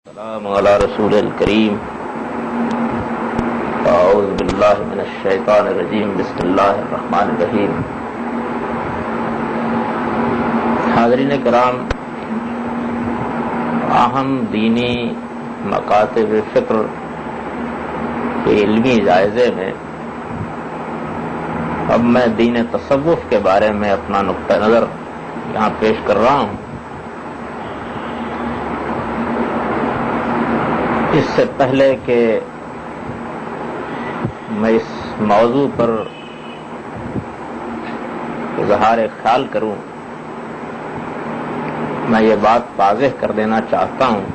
السلام علی رسول الکریم اعوذ باللہ من الشیطان الرجیم بسم اللہ الرحمن الرحیم. حاضرین کرام، اہم دینی مکاتب فکر کے علمی جائزے میں اب میں دین تصوف کے بارے میں اپنا نقطہ نظر یہاں پیش کر رہا ہوں. اس سے پہلے کہ میں اس موضوع پر اظہار خیال کروں، میں یہ بات واضح کر دینا چاہتا ہوں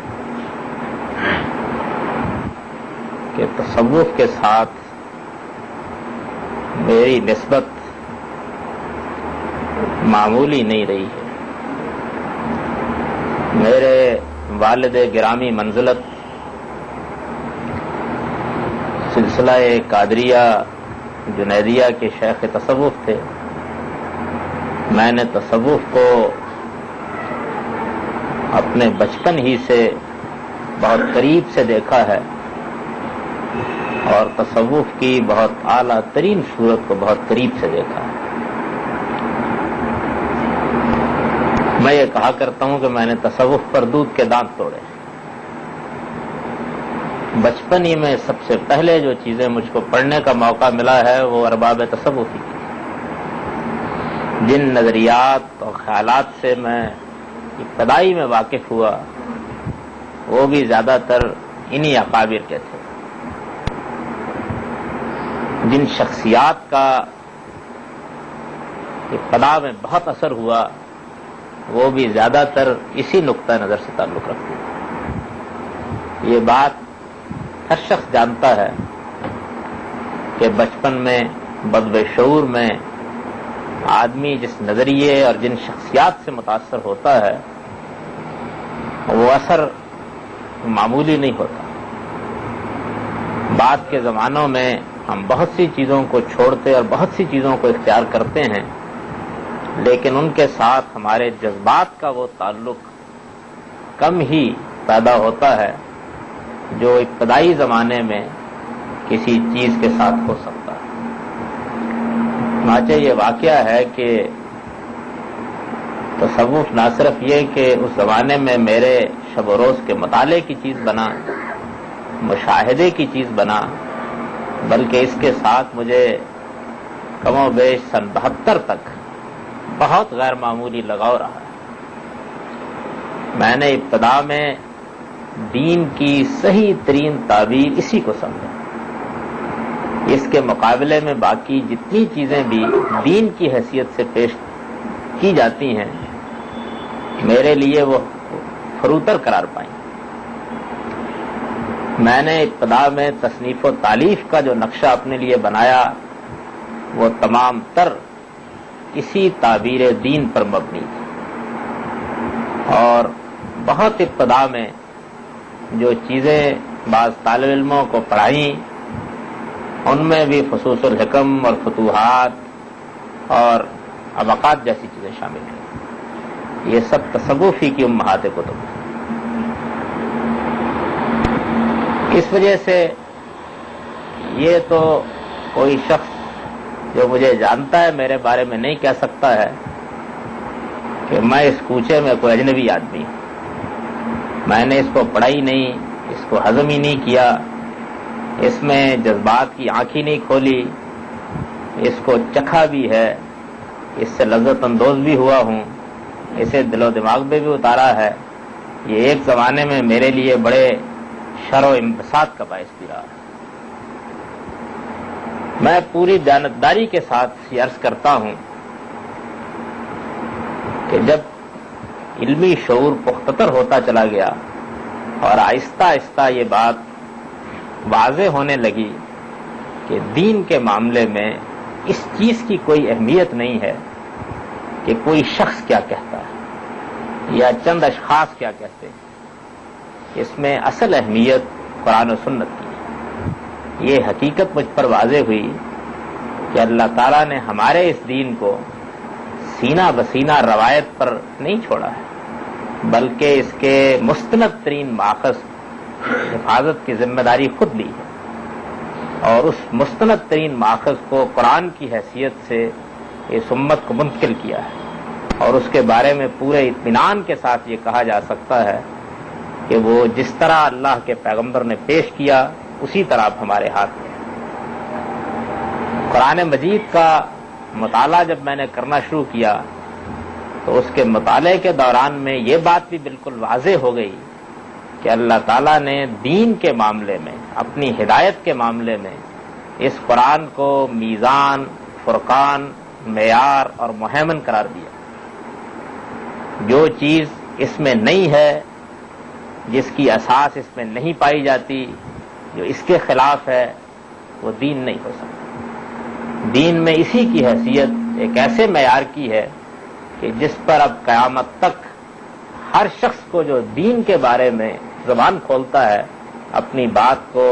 کہ تصوف کے ساتھ میری نسبت معمولی نہیں رہی ہے. میرے والد گرامی منزلت سلسلہ قادریہ جنیدیہ کے شیخ تصوف تھے. میں نے تصوف کو اپنے بچپن ہی سے بہت قریب سے دیکھا ہے اور تصوف کی بہت اعلیٰ ترین صورت کو بہت قریب سے دیکھا ہے. میں یہ کہا کرتا ہوں کہ میں نے تصوف پر دودھ کے دانت توڑے. بچپن ہی میں سب سے پہلے جو چیزیں مجھ کو پڑھنے کا موقع ملا ہے وہ ارباب تصوفی کی. جن نظریات اور خیالات سے میں ابتدائی میں واقف ہوا وہ بھی زیادہ تر انہی اکابر کے تھے. جن شخصیات کا ابتدا میں بہت اثر ہوا وہ بھی زیادہ تر اسی نقطہ نظر سے تعلق رکھتے ہیں. یہ بات ہر شخص جانتا ہے کہ بچپن میں بدو شعور میں آدمی جس نظریے اور جن شخصیات سے متاثر ہوتا ہے وہ اثر معمولی نہیں ہوتا. بعد کے زمانوں میں ہم بہت سی چیزوں کو چھوڑتے اور بہت سی چیزوں کو اختیار کرتے ہیں، لیکن ان کے ساتھ ہمارے جذبات کا وہ تعلق کم ہی پیدا ہوتا ہے جو ابتدائی زمانے میں کسی چیز کے ساتھ ہو سکتا ہے. چنانچہ یہ واقعہ ہے کہ تصوف نہ صرف یہ کہ اس زمانے میں میرے شب و روز کے مطالعے کی چیز بنا، مشاہدے کی چیز بنا، بلکہ اس کے ساتھ مجھے کم و بیش سن 72 تک بہت غیر معمولی لگاؤ رہا ہے. میں نے ابتدا میں دین کی صحیح ترین تعبیر اسی کو سمجھا. اس کے مقابلے میں باقی جتنی چیزیں بھی دین کی حیثیت سے پیش کی جاتی ہیں میرے لیے وہ فروتر قرار پائیں. میں نے ابتدا میں تصنیف و تالیف کا جو نقشہ اپنے لیے بنایا وہ تمام تر اسی تعبیر دین پر مبنی تھی. اور بہت ابتدا میں جو چیزیں بعض طالب علموں کو پڑھائیں ان میں بھی خصوص الحکم اور فتوحات اور ابقات جیسی چیزیں شامل ہیں. یہ سب تصوفی کی امہات کتب ہیں. اس وجہ سے یہ تو کوئی شخص جو مجھے جانتا ہے میرے بارے میں نہیں کہہ سکتا ہے کہ میں اس کوچے میں کوئی اجنبی آدمی ہوں. میں نے اس کو پڑھا ہی نہیں، اس کو ہضم ہی نہیں کیا، اس میں جذبات کی آنکھ ہی نہیں کھولی، اس کو چکھا بھی ہے، اس سے لذت اندوز بھی ہوا ہوں، اسے دل و دماغ میں بھی اتارا ہے. یہ ایک زمانے میں میرے لیے بڑے شر و انبساط کا باعث بھی رہا ہے. میں پوری دیانتداری کے ساتھ یہ عرض کرتا ہوں کہ جب علمی شعور پختہ ہوتا چلا گیا اور آہستہ آہستہ یہ بات واضح ہونے لگی کہ دین کے معاملے میں اس چیز کی کوئی اہمیت نہیں ہے کہ کوئی شخص کیا کہتا ہے یا چند اشخاص کیا کہتے ہیں. اس میں اصل اہمیت قرآن و سنت کی ہے. یہ حقیقت مجھ پر واضح ہوئی کہ اللہ تعالیٰ نے ہمارے اس دین کو سینہ بسینہ روایت پر نہیں چھوڑا ہے، بلکہ اس کے مستند ترین ماخذ حفاظت کی ذمہ داری خود لی ہے اور اس مستند ترین ماخذ کو قرآن کی حیثیت سے اس امت کو منتقل کیا ہے اور اس کے بارے میں پورے اطمینان کے ساتھ یہ کہا جا سکتا ہے کہ وہ جس طرح اللہ کے پیغمبر نے پیش کیا اسی طرح اب ہمارے ہاتھ میں ہے۔ قرآن مجید کا مطالعہ جب میں نے کرنا شروع کیا تو اس کے مطالعے کے دوران میں یہ بات بھی بالکل واضح ہو گئی کہ اللہ تعالیٰ نے دین کے معاملے میں، اپنی ہدایت کے معاملے میں اس قرآن کو میزان، فرقان، معیار اور مہیمن قرار دیا۔ جو چیز اس میں نہیں ہے، جس کی اساس اس میں نہیں پائی جاتی، جو اس کے خلاف ہے، وہ دین نہیں ہو سکتا۔ دین میں اسی کی حیثیت ایک ایسے معیار کی ہے کہ جس پر اب قیامت تک ہر شخص کو جو دین کے بارے میں زبان کھولتا ہے اپنی بات کو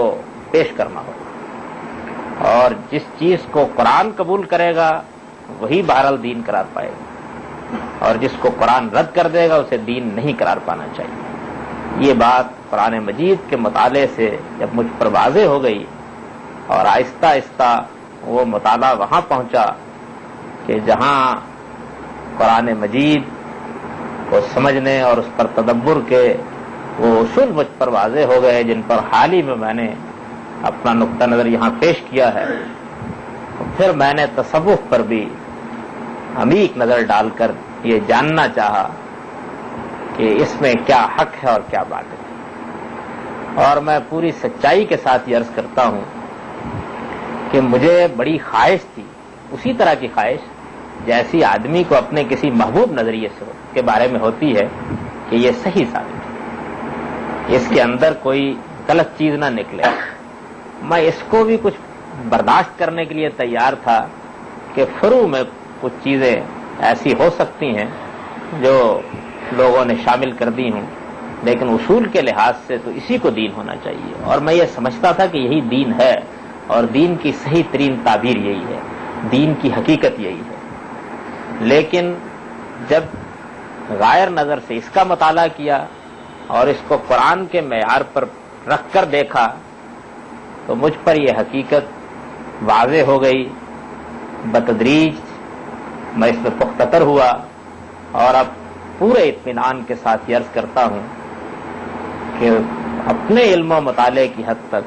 پیش کرنا ہوگا، اور جس چیز کو قرآن قبول کرے گا وہی بہرحال دین قرار پائے گا، اور جس کو قرآن رد کر دے گا اسے دین نہیں قرار پانا چاہیے۔ یہ بات قرآن مجید کے مطالعے سے جب مجھ پر واضح ہو گئی اور آہستہ آہستہ وہ مطالعہ وہاں پہنچا کہ جہاں قرآن مجید کو سمجھنے اور اس پر تدبر کے وہ اصول مجھ پر واضح ہو گئے جن پر حال ہی میں نے اپنا نقطہ نظر یہاں پیش کیا ہے، پھر میں نے تصوف پر بھی عمیق نظر ڈال کر یہ جاننا چاہا کہ اس میں کیا حق ہے اور کیا باطل ہے۔ اور میں پوری سچائی کے ساتھ یہ عرض کرتا ہوں کہ مجھے بڑی خواہش تھی، اسی طرح کی خواہش جیسی آدمی کو اپنے کسی محبوب نظریے سے کے بارے میں ہوتی ہے کہ یہ صحیح ثابت ہے، اس کے اندر کوئی غلط چیز نہ نکلے۔ میں اس کو بھی کچھ برداشت کرنے کے لیے تیار تھا کہ فروع میں کچھ چیزیں ایسی ہو سکتی ہیں جو لوگوں نے شامل کر دی ہوں، لیکن اصول کے لحاظ سے تو اسی کو دین ہونا چاہیے، اور میں یہ سمجھتا تھا کہ یہی دین ہے اور دین کی صحیح ترین تعبیر یہی ہے، دین کی حقیقت یہی ہے۔ لیکن جب غائر نظر سے اس کا مطالعہ کیا اور اس کو قرآن کے معیار پر رکھ کر دیکھا تو مجھ پر یہ حقیقت واضح ہو گئی۔ بتدریج میں اس میں پختہ ہوا اور اب پورے اطمینان کے ساتھ یہ عرض کرتا ہوں کہ اپنے علم و مطالعے کی حد تک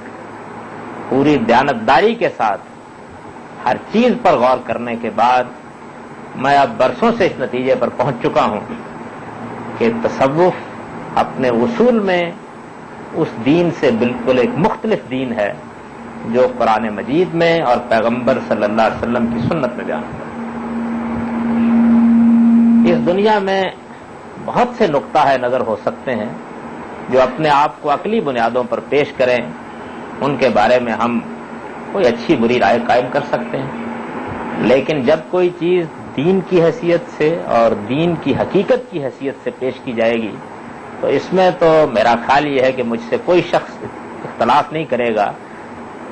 پوری دیانتداری کے ساتھ ہر چیز پر غور کرنے کے بعد میں اب برسوں سے اس نتیجے پر پہنچ چکا ہوں کہ تصوف اپنے اصول میں اس دین سے بالکل ایک مختلف دین ہے جو قرآن مجید میں اور پیغمبر صلی اللہ علیہ وسلم کی سنت میں بیان ہے۔ اس دنیا میں بہت سے نقطہ نظر ہو سکتے ہیں جو اپنے آپ کو عقلی بنیادوں پر پیش کریں، ان کے بارے میں ہم کوئی اچھی بری رائے قائم کر سکتے ہیں، لیکن جب کوئی چیز دین کی حیثیت سے اور دین کی حقیقت کی حیثیت سے پیش کی جائے گی تو اس میں تو میرا خیال یہ ہے کہ مجھ سے کوئی شخص اختلاف نہیں کرے گا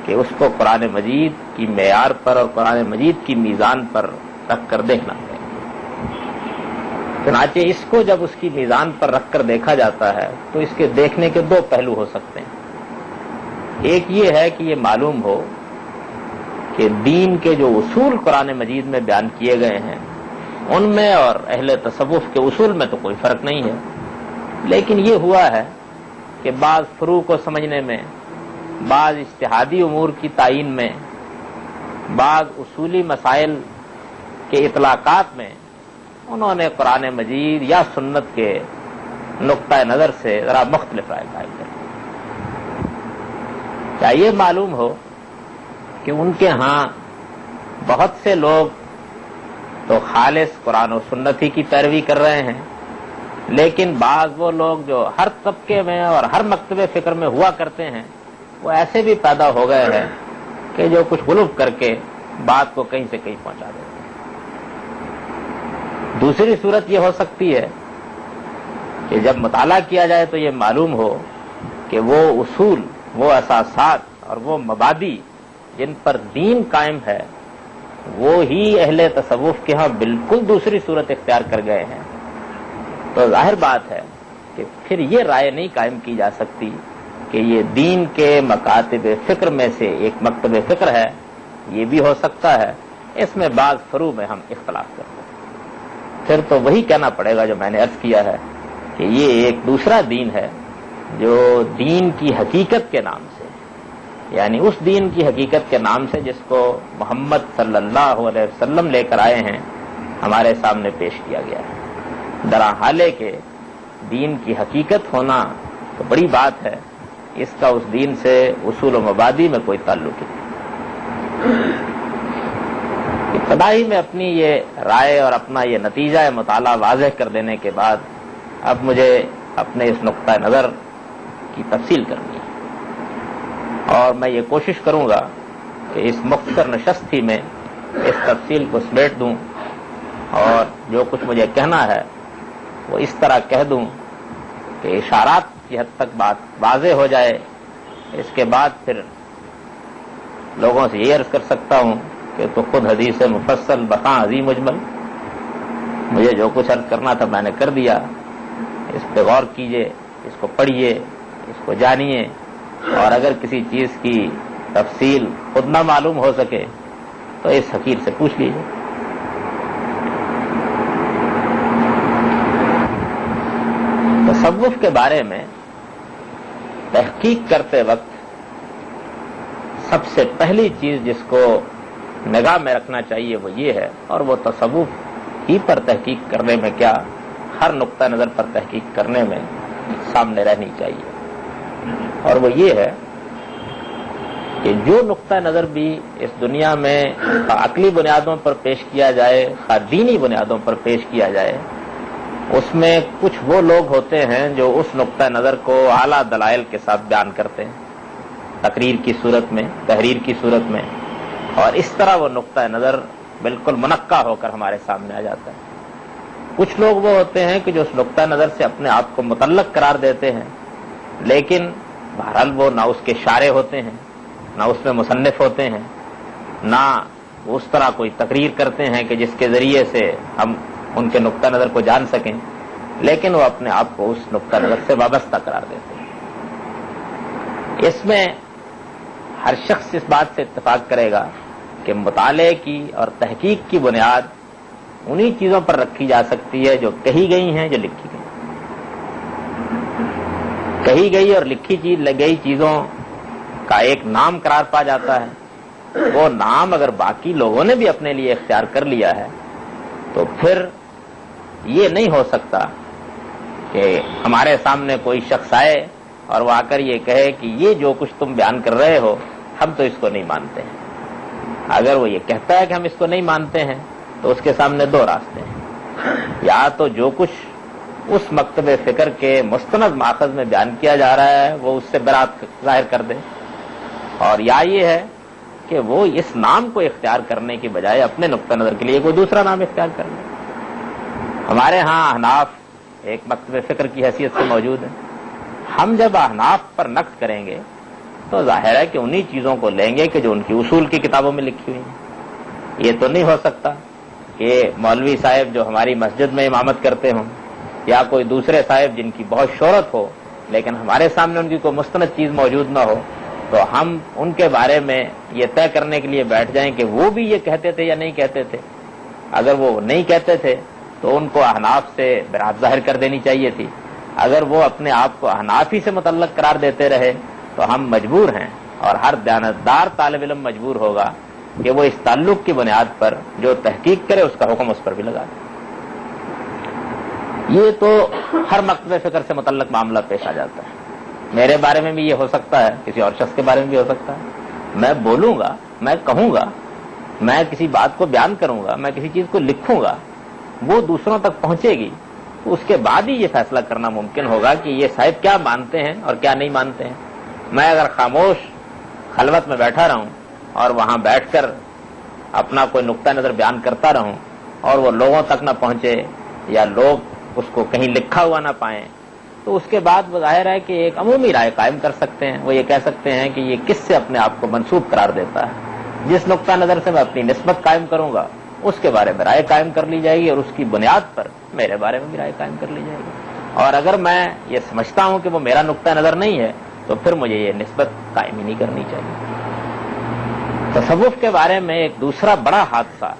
کہ اس کو قرآن مجید کی معیار پر اور قرآن مجید کی میزان پر رکھ کر دیکھنا ہے۔ چنانچہ اس کو جب اس کی میزان پر رکھ کر دیکھا جاتا ہے تو اس کے دیکھنے کے دو پہلو ہو سکتے ہیں۔ ایک یہ ہے کہ یہ معلوم ہو کہ دین کے جو اصول قرآن مجید میں بیان کیے گئے ہیں ان میں اور اہل تصوف کے اصول میں تو کوئی فرق نہیں ہے، لیکن یہ ہوا ہے کہ بعض فروع کو سمجھنے میں، بعض اجتہادی امور کی تعین میں، بعض اصولی مسائل کے اطلاقات میں انہوں نے قرآن مجید یا سنت کے نقطہ نظر سے ذرا مختلف رائے قائم کر دی۔ کیا یہ معلوم ہو کہ ان کے ہاں بہت سے لوگ تو خالص قرآن و سنت ہی کی پیروی کر رہے ہیں، لیکن بعض وہ لوگ جو ہر طبقے میں اور ہر مکتب فکر میں ہوا کرتے ہیں وہ ایسے بھی پیدا ہو گئے ہیں کہ جو کچھ غلو کر کے بات کو کہیں سے کہیں پہنچا دیتے ہیں۔ دوسری صورت یہ ہو سکتی ہے کہ جب مطالعہ کیا جائے تو یہ معلوم ہو کہ وہ اصول، وہ اساسات اور وہ مبادی جن پر دین قائم ہے وہ ہی اہل تصوف کے ہاں بالکل دوسری صورت اختیار کر گئے ہیں، تو ظاہر بات ہے کہ پھر یہ رائے نہیں قائم کی جا سکتی کہ یہ دین کے مکاتب فکر میں سے ایک مکتب فکر ہے، یہ بھی ہو سکتا ہے، اس میں بعض فروع میں ہم اختلاف کرتے ہیں، پھر تو وہی کہنا پڑے گا جو میں نے عرض کیا ہے کہ یہ ایک دوسرا دین ہے جو دین کی حقیقت کے نام سے، یعنی اس دین کی حقیقت کے نام سے جس کو محمد صلی اللہ علیہ وسلم لے کر آئے ہیں، ہمارے سامنے پیش کیا گیا ہے۔ درحالے کے دین کی حقیقت ہونا تو بڑی بات ہے، اس کا اس دین سے اصول و مبادی میں کوئی تعلق نہیں۔ ابتدائی میں اپنی یہ رائے اور اپنا یہ نتیجہ مطالعہ واضح کر دینے کے بعد اب مجھے اپنے اس نقطہ نظر کی تفصیل کرنی ہے، اور میں یہ کوشش کروں گا کہ اس مختصر نشست ہی میں اس تفصیل کو سمیٹ دوں اور جو کچھ مجھے کہنا ہے وہ اس طرح کہہ دوں کہ اشارات کی حد تک بات واضح ہو جائے۔ اس کے بعد پھر لوگوں سے یہ عرض کر سکتا ہوں کہ تو خود حدیث مفصل بخاں عظیم مجمل، مجھے جو کچھ عرض کرنا تھا میں نے کر دیا، اس پہ غور کیجئے، اس کو پڑھیے، اس کو جانیے، اور اگر کسی چیز کی تفصیل خود نہ معلوم ہو سکے تو اس حقیر سے پوچھ لیجیے۔ تصوف کے بارے میں تحقیق کرتے وقت سب سے پہلی چیز جس کو نگاہ میں رکھنا چاہیے وہ یہ ہے، اور وہ تصوف ہی پر تحقیق کرنے میں کیا ہر نقطہ نظر پر تحقیق کرنے میں سامنے رہنی چاہیے، اور وہ یہ ہے کہ جو نقطہ نظر بھی اس دنیا میں عقلی بنیادوں پر پیش کیا جائے، دینی بنیادوں پر پیش کیا جائے، اس میں کچھ وہ لوگ ہوتے ہیں جو اس نقطہ نظر کو اعلیٰ دلائل کے ساتھ بیان کرتے ہیں، تقریر کی صورت میں، تحریر کی صورت میں، اور اس طرح وہ نقطہ نظر بالکل منقع ہو کر ہمارے سامنے آ جاتا ہے۔ کچھ لوگ وہ ہوتے ہیں کہ جو اس نقطہ نظر سے اپنے آپ کو متعلق قرار دیتے ہیں، لیکن بہرحال وہ نہ اس کے شارح ہوتے ہیں، نہ اس میں مصنف ہوتے ہیں، نہ اس طرح کوئی تقریر کرتے ہیں کہ جس کے ذریعے سے ہم ان کے نقطہ نظر کو جان سکیں، لیکن وہ اپنے آپ کو اس نقطہ نظر سے وابستہ قرار دیتے ہیں۔ اس میں ہر شخص اس بات سے اتفاق کرے گا کہ مطالعے کی اور تحقیق کی بنیاد انہی چیزوں پر رکھی جا سکتی ہے جو کہی گئی ہیں، جو لکھی گئی۔ کہی گئی اور لکھی گئی چیزوں کا ایک نام قرار پا جاتا ہے، وہ نام اگر باقی لوگوں نے بھی اپنے لیے اختیار کر لیا ہے تو پھر یہ نہیں ہو سکتا کہ ہمارے سامنے کوئی شخص آئے اور وہ آ کر یہ کہے کہ یہ جو کچھ تم بیان کر رہے ہو ہم تو اس کو نہیں مانتے ہیں۔ اگر وہ یہ کہتا ہے کہ ہم اس کو نہیں مانتے ہیں تو اس کے سامنے دو راستے ہیں، یا تو جو کچھ اس مکتب فکر کے مستند ماخذ میں بیان کیا جا رہا ہے وہ اس سے برات ظاہر کر دے، اور یا یہ ہے کہ وہ اس نام کو اختیار کرنے کی بجائے اپنے نقطہ نظر کے لیے کوئی دوسرا نام اختیار کر لے۔ ہمارے ہاں احناف ایک مکتب فکر کی حیثیت سے موجود ہے، ہم جب احناف پر نقد کریں گے تو ظاہر ہے کہ انہی چیزوں کو لیں گے کہ جو ان کی اصول کی کتابوں میں لکھی ہوئی ہیں۔ یہ تو نہیں ہو سکتا کہ مولوی صاحب جو ہماری مسجد میں امامت کرتے ہوں یا کوئی دوسرے صاحب جن کی بہت شہرت ہو لیکن ہمارے سامنے ان کی کوئی مستند چیز موجود نہ ہو تو ہم ان کے بارے میں یہ طے کرنے کے لیے بیٹھ جائیں کہ وہ بھی یہ کہتے تھے یا نہیں کہتے تھے۔ اگر وہ نہیں کہتے تھے تو ان کو احناف سے برات ظاہر کر دینی چاہیے تھی، اگر وہ اپنے آپ کو احناف ہی سے متعلق قرار دیتے رہے تو ہم مجبور ہیں، اور ہر دیانتدار طالب علم مجبور ہوگا کہ وہ اس تعلق کی بنیاد پر جو تحقیق کرے اس کا حکم اس پر بھی لگا دے۔ یہ تو ہر مکتب فکر سے متعلق معاملہ پیش آ جاتا ہے۔ میرے بارے میں بھی یہ ہو سکتا ہے، کسی اور شخص کے بارے میں بھی ہو سکتا ہے۔ میں بولوں گا، میں کہوں گا، میں کسی بات کو بیان کروں گا، میں کسی چیز کو لکھوں گا، وہ دوسروں تک پہنچے گی تو اس کے بعد ہی یہ فیصلہ کرنا ممکن ہوگا کہ یہ صاحب کیا مانتے ہیں اور کیا نہیں مانتے ہیں۔ میں اگر خاموش خلوت میں بیٹھا رہوں اور وہاں بیٹھ کر اپنا کوئی نقطہ نظر بیان کرتا رہوں اور وہ لوگوں تک نہ پہنچے یا لوگ اس کو کہیں لکھا ہوا نہ پائیں تو اس کے بعد وہ ظاہر ہے کہ ایک عمومی رائے قائم کر سکتے ہیں۔ وہ یہ کہہ سکتے ہیں کہ یہ کس سے اپنے آپ کو منسوب قرار دیتا ہے، جس نقطہ نظر سے میں اپنی نسبت قائم کروں گا اس کے بارے میں رائے قائم کر لی جائے گی اور اس کی بنیاد پر میرے بارے میں بھی رائے قائم کر لی جائے گی۔ اور اگر میں یہ سمجھتا ہوں کہ وہ میرا نقطہ نظر نہیں ہے تو پھر مجھے یہ نسبت قائم ہی نہیں کرنی چاہیے۔ تصوف کے بارے میں ایک دوسرا بڑا حادثہ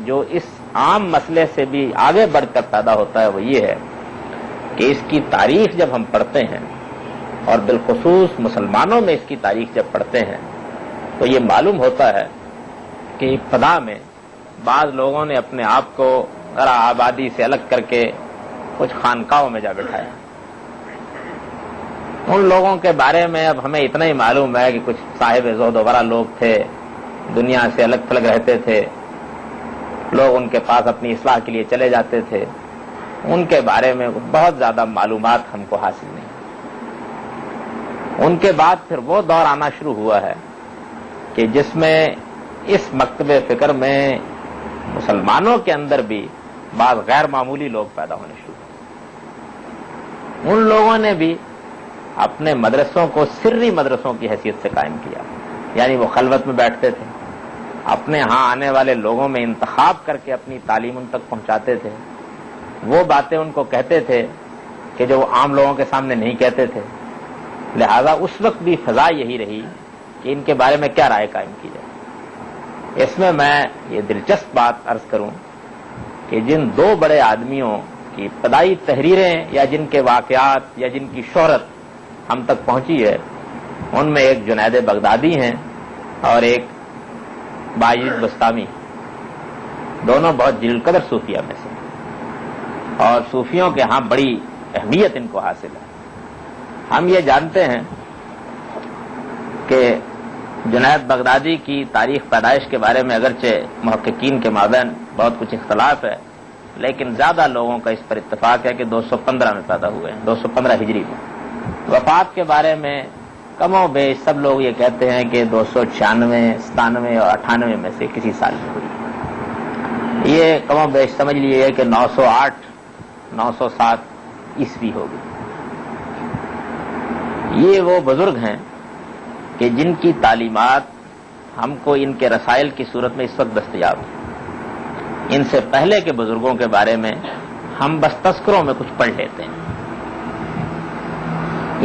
جو اس عام مسئلے سے بھی آگے بڑھ کر پیدا ہوتا ہے وہ یہ ہے کہ اس کی تاریخ جب ہم پڑھتے ہیں اور بالخصوص مسلمانوں میں اس کی تاریخ جب پڑھتے ہیں تو یہ معلوم ہوتا ہے کہ ابتدا میں بعض لوگوں نے اپنے آپ کو ذرا آبادی سے الگ کر کے کچھ خانقاہوں میں جا بٹھایا۔ ان لوگوں کے بارے میں اب ہمیں اتنا ہی معلوم ہے کہ کچھ صاحب زہد و ورع لوگ تھے، دنیا سے الگ تھلگ رہتے تھے، لوگ ان کے پاس اپنی اصلاح کے لیے چلے جاتے تھے، ان کے بارے میں بہت زیادہ معلومات ہم کو حاصل نہیں۔ ان کے بعد پھر وہ دور آنا شروع ہوا ہے کہ جس میں اس مکتب فکر میں مسلمانوں کے اندر بھی بعض غیر معمولی لوگ پیدا ہونے شروع ہوئے۔ ان لوگوں نے بھی اپنے مدرسوں کو سری مدرسوں کی حیثیت سے قائم کیا، یعنی وہ خلوت میں بیٹھتے تھے، اپنے ہاں آنے والے لوگوں میں انتخاب کر کے اپنی تعلیم ان تک پہنچاتے تھے، وہ باتیں ان کو کہتے تھے کہ جو وہ عام لوگوں کے سامنے نہیں کہتے تھے۔ لہذا اس وقت بھی فضا یہی رہی کہ ان کے بارے میں کیا رائے قائم کی جائے۔ اس میں یہ دلچسپ بات عرض کروں کہ جن دو بڑے آدمیوں کی ابتدائی تحریریں یا جن کے واقعات یا جن کی شہرت ہم تک پہنچی ہے، ان میں ایک جنید بغدادی ہیں اور ایک بایزید بستامی، دونوں بہت جلیل قدر صوفیہ میں سے، اور صوفیوں کے ہاں بڑی اہمیت ان کو حاصل ہے۔ ہم یہ جانتے ہیں کہ جنید بغدادی کی تاریخ پیدائش کے بارے میں اگرچہ محققین کے مابین بہت کچھ اختلاف ہے، لیکن زیادہ لوگوں کا اس پر اتفاق ہے کہ 215 میں پیدا ہوئے ہیں، 215 ہجری میں۔ وفات کے بارے میں کم و بیش سب لوگ یہ کہتے ہیں کہ 296، 97 اور 98 میں سے کسی سال میں ہوئی۔ یہ کم و بیش سمجھ لیجیے کہ 908، 907 عیسوی ہوگی۔ یہ وہ بزرگ ہیں کہ جن کی تعلیمات ہم کو ان کے رسائل کی صورت میں اس وقت دستیاب ہیں۔ ان سے پہلے کے بزرگوں کے بارے میں ہم بس تذکروں میں کچھ پڑھ لیتے ہیں۔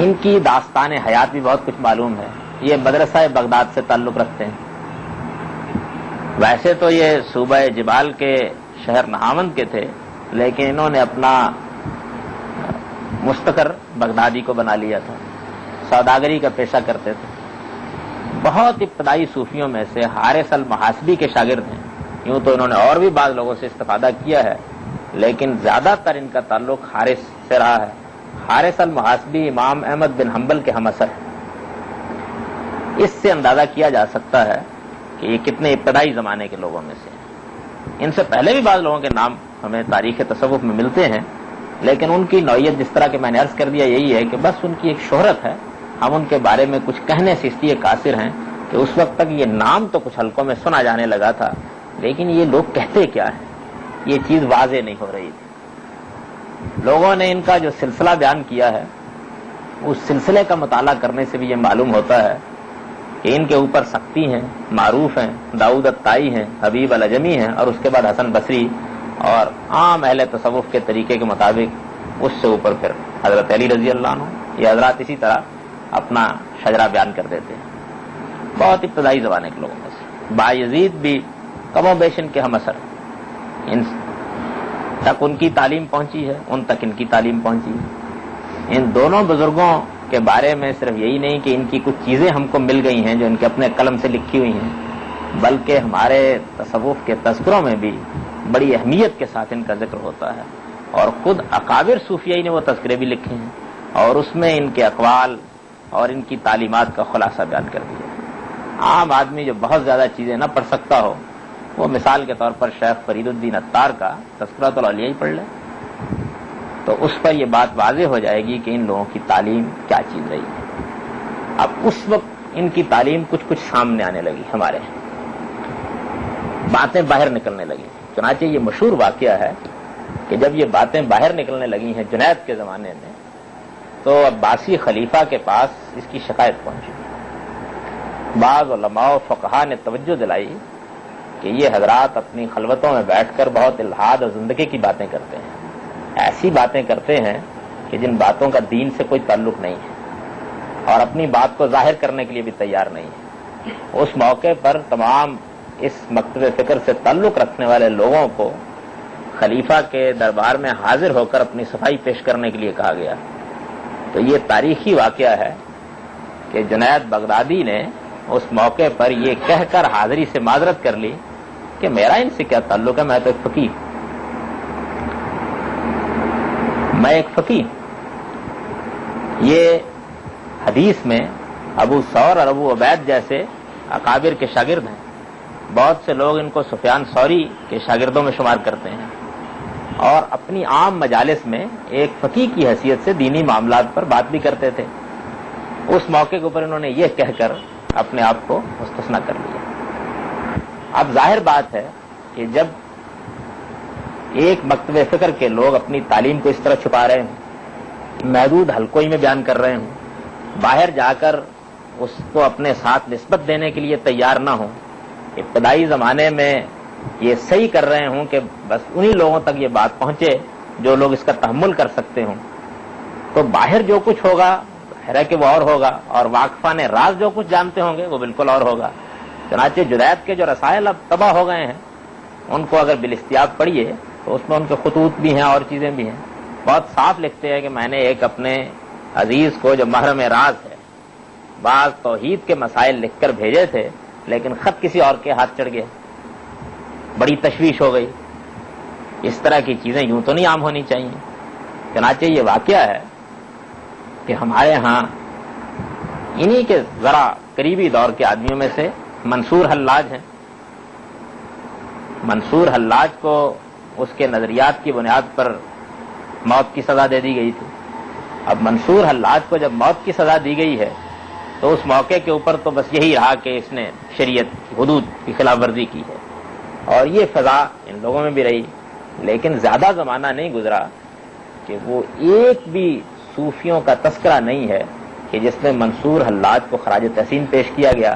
ان کی داستان حیات بھی بہت کچھ معلوم ہے۔ یہ مدرسہ بغداد سے تعلق رکھتے ہیں۔ ویسے تو یہ صوبہ جبال کے شہر نہاوند کے تھے، لیکن انہوں نے اپنا مستقر بغدادی کو بنا لیا تھا، سوداگری کا پیشہ کرتے تھے۔ بہت ابتدائی صوفیوں میں سے حارث المحاسبی کے شاگرد ہیں۔ یوں تو انہوں نے اور بھی بعض لوگوں سے استفادہ کیا ہے، لیکن زیادہ تر ان کا تعلق حارث سے رہا ہے۔ حارث المحاسبی امام احمد بن حنبل کے ہم اثر ہیں۔ اس سے اندازہ کیا جا سکتا ہے کہ یہ کتنے ابتدائی زمانے کے لوگوں میں سے ہیں۔ ان سے پہلے بھی بعض لوگوں کے نام ہمیں تاریخ تصوف میں ملتے ہیں، لیکن ان کی نوعیت جس طرح کہ میں نے عرض کر دیا یہی ہے کہ بس ان کی ایک شہرت ہے، ہم ان کے بارے میں کچھ کہنے سے اس لیے قاصر ہیں کہ اس وقت تک یہ نام تو کچھ حلقوں میں سنا جانے لگا تھا، لیکن یہ لوگ کہتے کیا ہیں یہ چیز واضح نہیں ہو رہی تھی۔ لوگوں نے ان کا جو سلسلہ بیان کیا ہے اس سلسلے کا مطالعہ کرنے سے بھی یہ معلوم ہوتا ہے کہ ان کے اوپر سختی ہیں، معروف ہیں، داؤد الطائی ہیں، حبیب العجمی ہیں، اور اس کے بعد حسن بصری، اور عام اہل تصوف کے طریقے کے مطابق اس سے اوپر پھر حضرت علی رضی اللہ عنہ۔ یہ حضرات اسی طرح اپنا شجرہ بیان کر دیتے ہیں۔ بہت ابتدائی زمانے کے لوگوں میں سے بایزید بھی کم و بیش ان کے ہم اثر، ان تک ان کی تعلیم پہنچی ہے، ان تک ان کی تعلیم پہنچی ہے۔ ان دونوں بزرگوں کے بارے میں صرف یہی نہیں کہ ان کی کچھ چیزیں ہم کو مل گئی ہیں جو ان کے اپنے قلم سے لکھی ہوئی ہیں، بلکہ ہمارے تصوف کے تذکروں میں بھی بڑی اہمیت کے ساتھ ان کا ذکر ہوتا ہے، اور خود اکابر صوفیائی نے وہ تذکرے بھی لکھے ہیں اور اس میں ان کے اقوال اور ان کی تعلیمات کا خلاصہ بیان کر دیا ہے۔ عام آدمی جو بہت زیادہ چیزیں نہ پڑھ سکتا ہو وہ مثال کے طور پر شیخ فرید الدین عطار کا تذکرۃ الاولیاء ہی پڑھ لے تو اس پر یہ بات واضح ہو جائے گی کہ ان لوگوں کی تعلیم کیا چیز رہی ہے۔ اب اس وقت ان کی تعلیم کچھ کچھ سامنے آنے لگی، ہمارے باتیں باہر نکلنے لگی۔ چنانچہ یہ مشہور واقعہ ہے کہ جب یہ باتیں باہر نکلنے لگی ہیں جنید کے زمانے میں، تو عباسی خلیفہ کے پاس اس کی شکایت پہنچی۔ بعض علماء و فقہا نے توجہ دلائی کہ یہ حضرات اپنی خلوتوں میں بیٹھ کر بہت الحاد اور زندگی کی باتیں کرتے ہیں، ایسی باتیں کرتے ہیں کہ جن باتوں کا دین سے کوئی تعلق نہیں ہے۔ اور اپنی بات کو ظاہر کرنے کے لیے بھی تیار نہیں ہے۔ اس موقع پر تمام اس مکتب فکر سے تعلق رکھنے والے لوگوں کو خلیفہ کے دربار میں حاضر ہو کر اپنی صفائی پیش کرنے کے لیے کہا گیا۔ تو یہ تاریخی واقعہ ہے کہ جنید بغدادی نے اس موقع پر یہ کہہ کر حاضری سے معذرت کر لی کہ میرا ان سے کیا تعلق ہے، میں تو ایک فقیہ، میں ایک فقیہ۔ یہ حدیث میں ابو ثور اور ابو عبید جیسے اکابر کے شاگرد ہیں، بہت سے لوگ ان کو سفیان ثوری کے شاگردوں میں شمار کرتے ہیں، اور اپنی عام مجالس میں ایک فقیہ کی حیثیت سے دینی معاملات پر بات بھی کرتے تھے۔ اس موقع کے اوپر انہوں نے یہ کہہ کر اپنے آپ کو مستثنی کر لیا۔ اب ظاہر بات ہے کہ جب ایک مکتب فکر کے لوگ اپنی تعلیم کو اس طرح چھپا رہے ہوں، محدود حلقوں میں بیان کر رہے ہوں، باہر جا کر اس کو اپنے ساتھ نسبت دینے کے لیے تیار نہ ہوں، ابتدائی زمانے میں یہ صحیح کر رہے ہوں کہ بس انہی لوگوں تک یہ بات پہنچے جو لوگ اس کا تحمل کر سکتے ہوں، تو باہر جو کچھ ہوگا ہے کہ وہ اور ہوگا، اور واقفان راز جو کچھ جانتے ہوں گے وہ بالکل اور ہوگا۔ چنانچہ جدید کے جو رسائل اب تباہ ہو گئے ہیں، ان کو اگر بالاستیاب پڑھیے تو اس میں ان کے خطوط بھی ہیں اور چیزیں بھی ہیں۔ بہت صاف لکھتے ہیں کہ میں نے ایک اپنے عزیز کو جو محرم راز ہے، بعض توحید کے مسائل لکھ کر بھیجے تھے، لیکن خط کسی اور کے ہاتھ چڑھ گئے، بڑی تشویش ہو گئی۔ اس طرح کی چیزیں یوں تو نہیں عام ہونی چاہیے۔ چنانچہ یہ واقعہ ہے کہ ہمارے ہاں انہی کے ذرا قریبی دور کے آدمیوں میں سے منصور حلاج ہیں۔ منصور حلاج کو اس کے نظریات کی بنیاد پر موت کی سزا دے دی گئی تھی۔ اب منصور حلاج کو جب موت کی سزا دی گئی ہے تو اس موقع کے اوپر تو بس یہی رہا کہ اس نے شریعت حدود کی خلاف ورزی کی ہے، اور یہ فضا ان لوگوں میں بھی رہی، لیکن زیادہ زمانہ نہیں گزرا کہ وہ ایک بھی صوفیوں کا تذکرہ نہیں ہے کہ جس میں منصور حلاج کو خراج تحسین پیش کیا گیا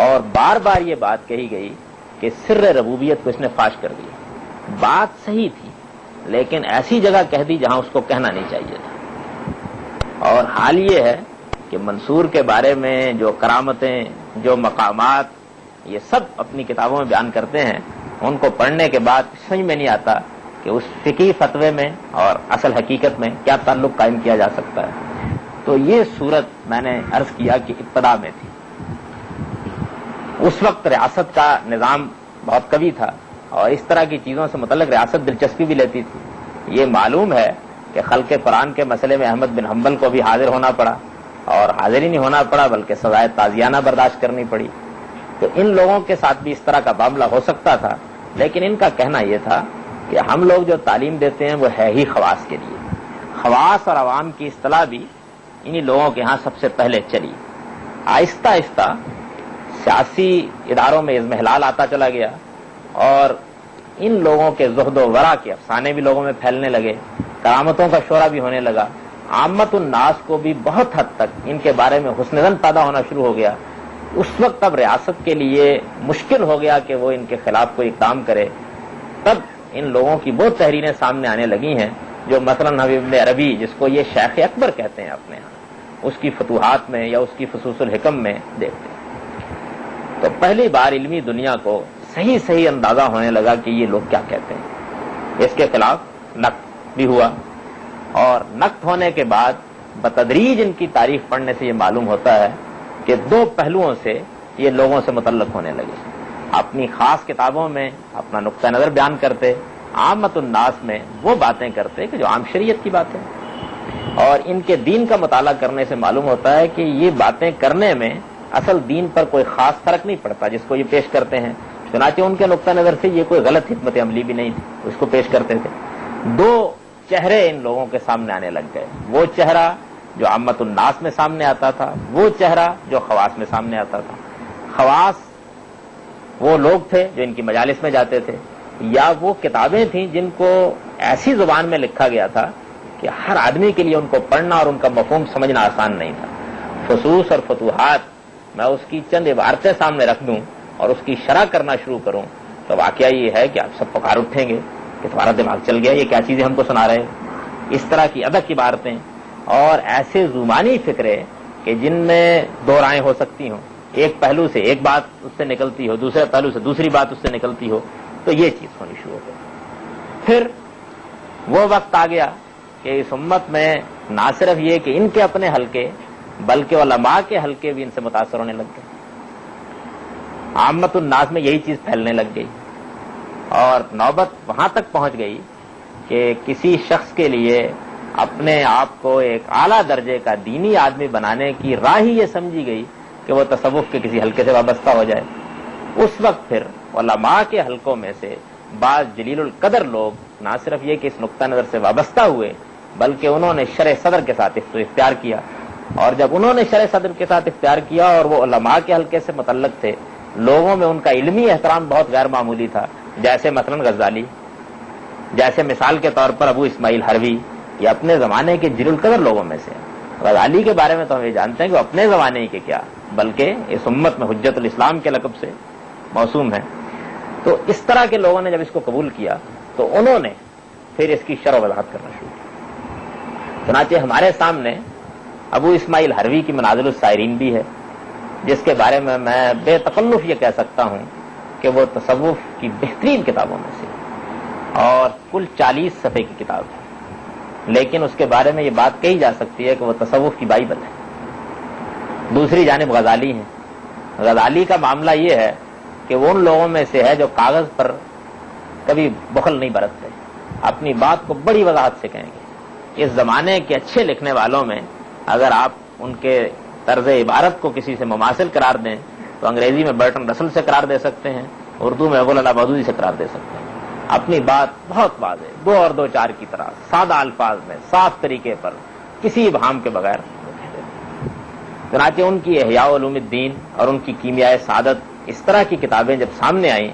اور بار بار یہ بات کہی گئی کہ سر ربوبیت کو اس نے فاش کر دیا۔ بات صحیح تھی، لیکن ایسی جگہ کہہ دی جہاں اس کو کہنا نہیں چاہیے تھا۔ اور حال یہ ہے کہ منصور کے بارے میں جو کرامتیں، جو مقامات، یہ سب اپنی کتابوں میں بیان کرتے ہیں، ان کو پڑھنے کے بعد سمجھ میں نہیں آتا کہ اس فقہی فتوے میں اور اصل حقیقت میں کیا تعلق قائم کیا جا سکتا ہے۔ تو یہ صورت میں نے عرض کیا کہ ابتدا میں تھی۔ اس وقت ریاست کا نظام بہت قوی تھا، اور اس طرح کی چیزوں سے متعلق ریاست دلچسپی بھی لیتی تھی۔ یہ معلوم ہے کہ خلق قرآن کے مسئلے میں احمد بن حنبل کو بھی حاضر ہونا پڑا، اور حاضر ہی نہیں ہونا پڑا بلکہ سزائے تازیانہ برداشت کرنی پڑی۔ تو ان لوگوں کے ساتھ بھی اس طرح کا معاملہ ہو سکتا تھا، لیکن ان کا کہنا یہ تھا کہ ہم لوگ جو تعلیم دیتے ہیں وہ ہے ہی خواص کے لیے۔ خواص اور عوام کی اصطلاح بھی انہی لوگوں کے ہاں سب سے پہلے چلی۔ آہستہ آہستہ سیاسی اداروں میں اضمحلال آتا چلا گیا، اور ان لوگوں کے زہد و ورع کے افسانے بھی لوگوں میں پھیلنے لگے، کرامتوں کا شورا بھی ہونے لگا۔ عامت الناس کو بھی بہت حد تک ان کے بارے میں حسن ظن پیدا ہونا شروع ہو گیا۔ اس وقت اب ریاست کے لیے مشکل ہو گیا کہ وہ ان کے خلاف کوئی اقدام کرے۔ تب ان لوگوں کی وہ تحریریں سامنے آنے لگی ہیں جو مثلا حبیب ابن عربی، جس کو یہ شیخ اکبر کہتے ہیں اپنے ہاں، اس کی فتوحات میں یا اس کی فصوص الحکم میں دیکھتے ہیں۔ تو پہلی بار علمی دنیا کو صحیح اندازہ ہونے لگا کہ یہ لوگ کیا کہتے ہیں۔ اس کے خلاف نقد بھی ہوا، اور نقد ہونے کے بعد بتدریج ان کی تاریخ پڑھنے سے یہ معلوم ہوتا ہے کہ دو پہلوؤں سے یہ لوگوں سے متعلق ہونے لگے۔ اپنی خاص کتابوں میں اپنا نقطہ نظر بیان کرتے، عامت الناس میں وہ باتیں کرتے کہ جو عام شریعت کی باتیں، اور ان کے دین کا مطالعہ کرنے سے معلوم ہوتا ہے کہ یہ باتیں کرنے میں اصل دین پر کوئی خاص فرق نہیں پڑتا جس کو یہ پیش کرتے ہیں۔ چنانچہ ان کے نقطہ نظر سے یہ کوئی غلط حکمت عملی بھی نہیں تھی، اس کو پیش کرتے تھے۔ دو چہرے ان لوگوں کے سامنے آنے لگ گئے، وہ چہرہ جو عامت الناس میں سامنے آتا تھا، وہ چہرہ جو خواص میں سامنے آتا تھا۔ خواص وہ لوگ تھے جو ان کی مجالس میں جاتے تھے، یا وہ کتابیں تھیں جن کو ایسی زبان میں لکھا گیا تھا کہ ہر آدمی کے لیے ان کو پڑھنا اور ان کا مفہوم سمجھنا آسان نہیں تھا۔ فصوص اور فتوحات میں اس کی چند عبارتیں سامنے رکھ دوں اور اس کی شرح کرنا شروع کروں تو واقعہ یہ ہے کہ آپ سب پکار اٹھیں گے کہ تمہارا دماغ چل گیا، یہ کیا چیزیں ہم کو سنا رہے ہیں۔ اس طرح کی ادق عبارتیں اور ایسے زمانی فکرے کہ جن میں دو رائیں ہو سکتی ہوں، ایک پہلو سے ایک بات اس سے نکلتی ہو، دوسرے پہلو سے دوسری بات اس سے نکلتی ہو، تو یہ چیز ہونی شروع ہو گئی۔ پھر وہ وقت آ گیا کہ اس امت میں نہ صرف یہ کہ ان کے اپنے حلقے بلکہ علماء کے حلقے بھی ان سے متاثر ہونے لگ گئے، عامت الناس میں یہی چیز پھیلنے لگ گئی، اور نوبت وہاں تک پہنچ گئی کہ کسی شخص کے لیے اپنے آپ کو ایک اعلیٰ درجے کا دینی آدمی بنانے کی راہ ہی یہ سمجھی گئی کہ وہ تصوف کے کسی حلقے سے وابستہ ہو جائے۔ اس وقت پھر علماء کے حلقوں میں سے بعض جلیل القدر لوگ نہ صرف یہ کہ اس نقطہ نظر سے وابستہ ہوئے بلکہ انہوں نے شرح صدر کے ساتھ اس کو اختیار کیا، اور جب انہوں نے شرح صدر کے ساتھ اختیار کیا اور وہ علماء کے حلقے سے متعلق تھے، لوگوں میں ان کا علمی احترام بہت غیر معمولی تھا، جیسے مثلا غزالی، جیسے مثال کے طور پر ابو اسماعیل حروی، یہ اپنے زمانے کے جلیل القدر لوگوں میں سے۔ غزالی کے بارے میں تو ہم یہ جانتے ہیں کہ وہ اپنے زمانے ہی کے کیا بلکہ اس امت میں حجت الاسلام کے لقب سے موسوم ہے۔ تو اس طرح کے لوگوں نے جب اس کو قبول کیا تو انہوں نے پھر اس کی شرح و وضاحت کرنا شروع کی۔ چنانچہ ہمارے سامنے ابو اسماعیل حروی کی منازل السائرین بھی ہے، جس کے بارے میں بے تکلف یہ کہہ سکتا ہوں کہ وہ تصوف کی بہترین کتابوں میں سے، اور کل 40 صفحے کی کتاب ہے، لیکن اس کے بارے میں یہ بات کہی جا سکتی ہے کہ وہ تصوف کی بائبل ہے۔ دوسری جانب غزالی ہیں۔ غزالی کا معاملہ یہ ہے کہ وہ ان لوگوں میں سے ہے جو کاغذ پر کبھی بخل نہیں برتتے، اپنی بات کو بڑی وضاحت سے کہیں گے۔ اس زمانے کے اچھے لکھنے والوں میں اگر آپ ان کے طرز عبارت کو کسی سے مماثل قرار دیں تو انگریزی میں برٹن رسل سے قرار دے سکتے ہیں، اردو میں ابوالعلا بہدودی سے قرار دے سکتے ہیں۔ اپنی بات بہت واضح، 2 اور 2 4 کی طرح سادہ الفاظ میں صاف طریقے پر کسی ابہام کے بغیر۔ چنانچہ ان کی احیاء علوم الدین اور ان کی کیمیائے سعادت اس طرح کی کتابیں جب سامنے آئیں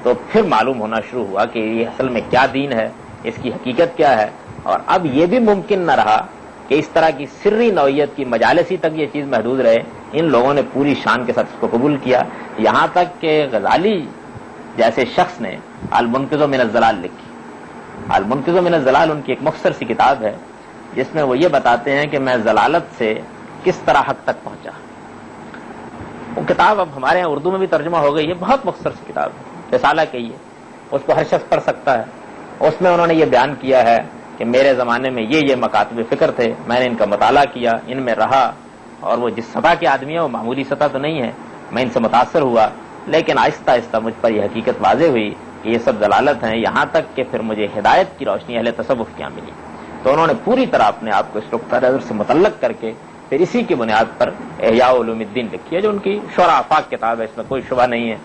تو پھر معلوم ہونا شروع ہوا کہ یہ اصل میں کیا دین ہے، اس کی حقیقت کیا ہے، اور اب یہ بھی ممکن نہ رہا کہ اس طرح کی سری نوعیت کی مجالسی تک یہ چیز محدود رہے۔ ان لوگوں نے پوری شان کے ساتھ اس کو قبول کیا، یہاں تک کہ غزالی جیسے شخص نے المنقذ من الضلال لکھی۔ المنقذ من الضلال ان کی ایک مختصر سی کتاب ہے جس میں وہ یہ بتاتے ہیں کہ میں ضلالت سے کس طرح حق تک پہنچا۔ وہ کتاب اب ہمارے یہاں اردو میں بھی ترجمہ ہو گئی ہے، بہت مختصر سی کتاب ہے، رسالہ کہیے، اس کو ہر شخص پڑھ سکتا ہے۔ اس میں انہوں نے یہ بیان کیا ہے کہ میرے زمانے میں یہ مکاتب فکر تھے، میں نے ان کا مطالعہ کیا، ان میں رہا، اور وہ جس سطح کے آدمی ہیں وہ معمولی سطح تو نہیں ہے، میں ان سے متاثر ہوا، لیکن آہستہ آہستہ مجھ پر یہ حقیقت واضح ہوئی کہ یہ سب ضلالت ہیں، یہاں تک کہ پھر مجھے ہدایت کی روشنی اہل تصوف کیا ملی۔ تو انہوں نے پوری طرح اپنے آپ کو اس نقطہ نظر سے متعلق کر کے پھر اسی کی بنیاد پر احیاء علوم الدین لکھی ہے، جو ان کی شرح آفاق کتاب ہے، اس میں کوئی شبہ نہیں ہے،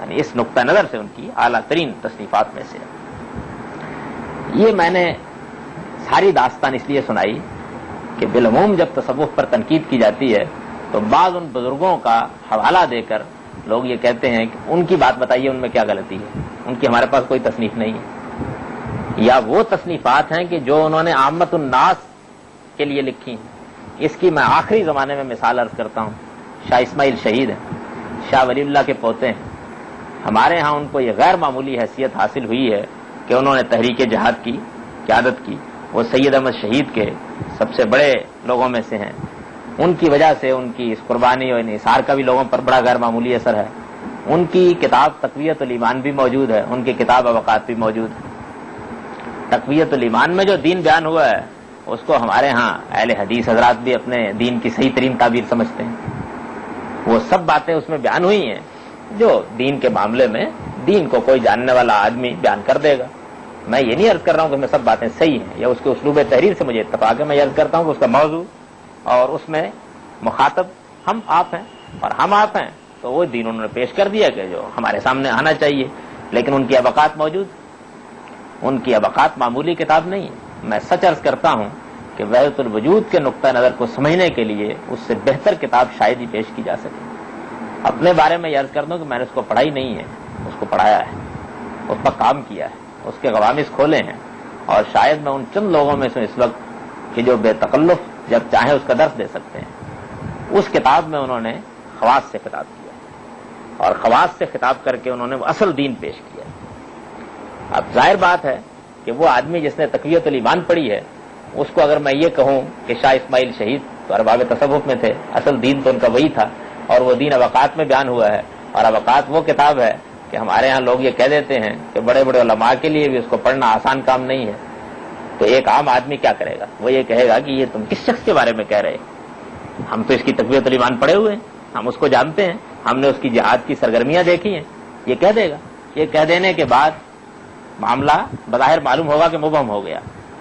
یعنی اس نقطہ نظر سے ان کی اعلیٰ ترین تصنیفات میں سے ہے۔ یہ میں نے ساری داستان اس لیے سنائی کہ بالعموم جب تصوف پر تنقید کی جاتی ہے تو بعض ان بزرگوں کا حوالہ دے کر لوگ یہ کہتے ہیں کہ ان کی بات بتائیے، ان میں کیا غلطی ہے، ان کی ہمارے پاس کوئی تصنیف نہیں ہے، یا وہ تصنیفات ہیں کہ جو انہوں نے عامت الناس کے لیے لکھی ہیں۔ اس کی میں آخری زمانے میں مثال عرض کرتا ہوں، شاہ اسماعیل شہید ہیں، شاہ ولی اللہ کے پوتے ہیں۔ ہمارے ہاں ان کو یہ غیر معمولی حیثیت حاصل ہوئی ہے کہ انہوں نے تحریک جہاد کی قیادت کی، وہ سید احمد شہید کے سب سے بڑے لوگوں میں سے ہیں، ان کی وجہ سے ان کی اس قربانی اور انحصار کا بھی لوگوں پر بڑا غیر معمولی اثر ہے۔ ان کی کتاب تقویت الایمان بھی موجود ہے، ان کی کتاب اوقات بھی موجود ہے۔ تقویت الایمان میں جو دین بیان ہوا ہے اس کو ہمارے ہاں اہل حدیث حضرات بھی اپنے دین کی صحیح ترین تعبیر سمجھتے ہیں۔ وہ سب باتیں اس میں بیان ہوئی ہیں جو دین کے معاملے میں دین کو کوئی جاننے والا آدمی بیان کر دے گا۔ میں یہ نہیں عرض کر رہا ہوں کہ میں سب باتیں صحیح ہیں یا اس کے اسلوب تحریر سے مجھے اتفاق ہے، میں یہ عرض کرتا ہوں کہ اس کا موضوع اور اس میں مخاطب ہم آپ ہیں، اور ہم آپ ہیں تو وہ دین انہوں نے پیش کر دیا کہ جو ہمارے سامنے آنا چاہیے، لیکن ان کی ابقات موجود، ان کی ابقات معمولی کتاب نہیں ہے۔ میں سچ عرض کرتا ہوں کہ وحدت الوجود کے نقطہ نظر کو سمجھنے کے لیے اس سے بہتر کتاب شاید ہی پیش کی جا سکے۔ اپنے بارے میں یہ عرض کر دوں کہ میں نے اس کو پڑھا ہی نہیں ہے، اس کو پڑھایا ہے، اس پر کام کیا ہے، اس کے غوامض کھولے ہیں، اور شاید میں ان چند لوگوں میں سے اس وقت کہ جو بے تکلف جب چاہیں اس کا درس دے سکتے ہیں۔ اس کتاب میں انہوں نے خواص سے خطاب کیا اور خواص سے خطاب کر کے انہوں نے وہ اصل دین پیش کیا۔ اب ظاہر بات ہے کہ وہ آدمی جس نے تقویت الایمان پڑھی ہے، اس کو اگر میں یہ کہوں کہ شاہ اسماعیل شہید تو ارباب تصوف میں تھے، اصل دین تو ان کا وہی تھا، اور وہ دین اوقات میں بیان ہوا ہے. اور اوقات وہ کتاب ہے کہ ہمارے ہاں لوگ یہ کہہ دیتے ہیں کہ بڑے بڑے علماء کے لیے بھی اس کو پڑھنا آسان کام نہیں ہے. تو ایک عام آدمی کیا کرے گا؟ وہ یہ کہے گا کہ یہ تم کس شخص کے بارے میں کہہ رہے ہیں؟ ہم تو اس کی تقویت الایمان پڑھے ہوئے ہیں، ہم اس کو جانتے ہیں، ہم نے اس کی جہاد کی سرگرمیاں دیکھی ہیں. یہ کہہ دے گا. یہ کہہ دینے کے بعد معاملہ بظاہر معلوم ہوگا کہ مبہم ہو گیا،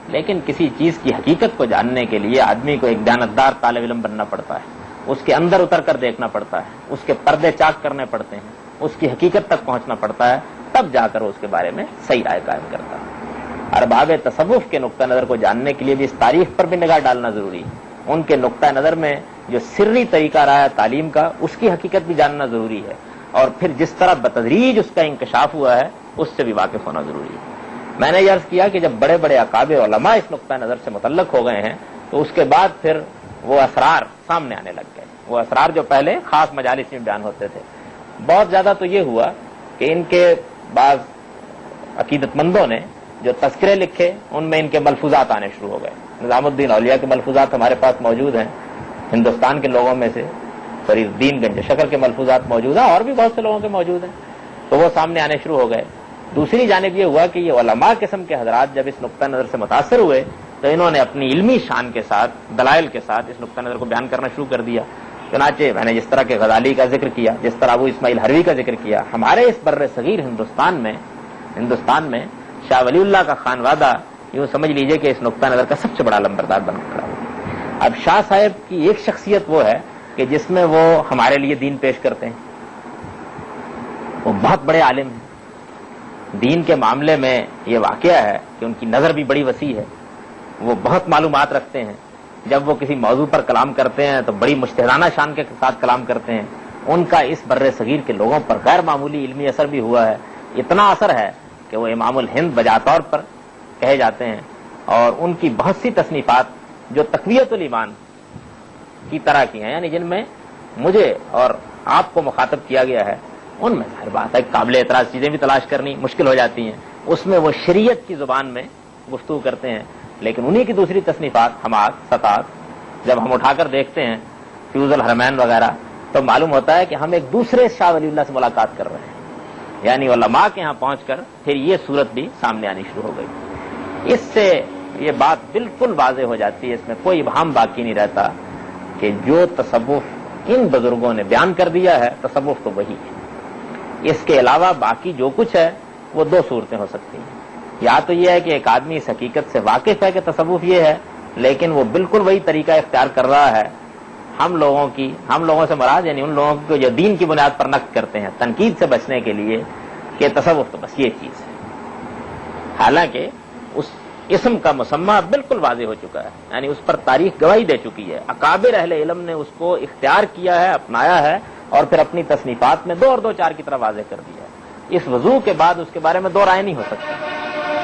لیکن کسی چیز کی حقیقت کو جاننے کے لیے آدمی کو ایک دیانتدار طالب علم بننا پڑتا ہے، اس کے اندر اتر کر دیکھنا پڑتا ہے، اس کے پردے چاک کرنے پڑتے ہیں، اس کی حقیقت تک پہنچنا پڑتا ہے، تب جا کر اس کے بارے میں صحیح رائے قائم کرتا ہے. ارباب تصوف کے نقطہ نظر کو جاننے کے لیے بھی اس تاریخ پر بھی نگاہ ڈالنا ضروری ہے. ان کے نقطہ نظر میں جو سری طریقہ رہا ہے تعلیم کا، اس کی حقیقت بھی جاننا ضروری ہے، اور پھر جس طرح بتدریج اس کا انکشاف ہوا ہے اس سے بھی واقف ہونا ضروری ہے. میں نے یہ عرض کیا کہ جب بڑے بڑے اکابر علماء اس نقطہ نظر سے متعلق ہو گئے ہیں تو اس کے بعد پھر وہ اسرار سامنے آنے لگ گئے. وہ اسرار جو پہلے خاص مجالس میں بیان ہوتے تھے، بہت زیادہ تو یہ ہوا کہ ان کے بعض عقیدت مندوں نے جو تذکرے لکھے ان میں ان کے ملفوظات آنے شروع ہو گئے. نظام الدین اولیاء کے ملفوظات ہمارے پاس موجود ہیں، ہندوستان کے لوگوں میں سے فرید الدین گنج شکر کے ملفوظات موجود ہیں، اور بھی بہت سے لوگوں کے موجود ہیں. تو وہ سامنے آنے شروع ہو گئے. دوسری جانب یہ ہوا کہ یہ علماء قسم کے حضرات جب اس نقطہ نظر سے متاثر ہوئے تو انہوں نے اپنی علمی شان کے ساتھ، دلائل کے ساتھ اس نقطہ نظر کو بیان کرنا شروع کر دیا. چنانچہ میں نے جس طرح کے غزالی کا ذکر کیا، جس طرح ابو اسماعیل حروی کا ذکر کیا، ہمارے اس بر صغیر ہندوستان میں شاہ ولی اللہ کا خانوادہ یوں سمجھ لیجئے کہ اس نقطہ نظر کا سب سے بڑا لمبردار بن کھڑا ہوا. اب شاہ صاحب کی ایک شخصیت وہ ہے کہ جس میں وہ ہمارے لیے دین پیش کرتے ہیں. وہ بہت بڑے عالم ہیں. دین کے معاملے میں یہ واقعہ ہے کہ ان کی نظر بھی بڑی وسیع ہے، وہ بہت معلومات رکھتے ہیں. جب وہ کسی موضوع پر کلام کرتے ہیں تو بڑی مجتہدانہ شان کے ساتھ کلام کرتے ہیں. ان کا اس بر صغیر کے لوگوں پر غیر معمولی علمی اثر بھی ہوا ہے. اتنا اثر ہے کہ وہ امام الہند بجا طور پر کہے جاتے ہیں، اور ان کی بہت سی تصنیفات جو تقویت الایمان کی طرح کی ہیں، یعنی جن میں مجھے اور آپ کو مخاطب کیا گیا ہے، ان میں ظاہر بات ہے قابل اعتراض چیزیں بھی تلاش کرنی مشکل ہو جاتی ہیں. اس میں وہ شریعت کی زبان میں گفتگو کرتے ہیں. لیکن انہی کی دوسری تصنیفات حماد ستات جب ہم اٹھا کر دیکھتے ہیں، فیوز الحرمین وغیرہ، تو معلوم ہوتا ہے کہ ہم ایک دوسرے شاہ ولی اللہ سے ملاقات کر رہے ہیں. یعنی علماء کے ہاں پہنچ کر پھر یہ صورت بھی سامنے آنی شروع ہو گئی. اس سے یہ بات بالکل واضح ہو جاتی ہے، اس میں کوئی ابہام باقی نہیں رہتا کہ جو تصوف ان بزرگوں نے بیان کر دیا ہے، تصوف تو وہی ہے. اس کے علاوہ باقی جو کچھ ہے وہ دو صورتیں ہو سکتی ہیں. یا تو یہ ہے کہ ایک آدمی اس حقیقت سے واقف ہے کہ تصوف یہ ہے، لیکن وہ بالکل وہی طریقہ اختیار کر رہا ہے ہم لوگوں سے مراد یعنی ان لوگوں کو جو دین کی بنیاد پر نقد کرتے ہیں تنقید سے بچنے کے لیے کہ تصوف تو بس یہ چیز ہے، حالانکہ اس اسم کا مسمى بالکل واضح ہو چکا ہے. یعنی اس پر تاریخ گواہی دے چکی ہے. اکابر اہل علم نے اس کو اختیار کیا ہے، اپنایا ہے، اور پھر اپنی تصنیفات میں 2 اور 2 4 کی طرح واضح کر دیا ہے. اس وضوح کے بعد اس کے بارے میں 2 رائے نہیں ہو سکتی.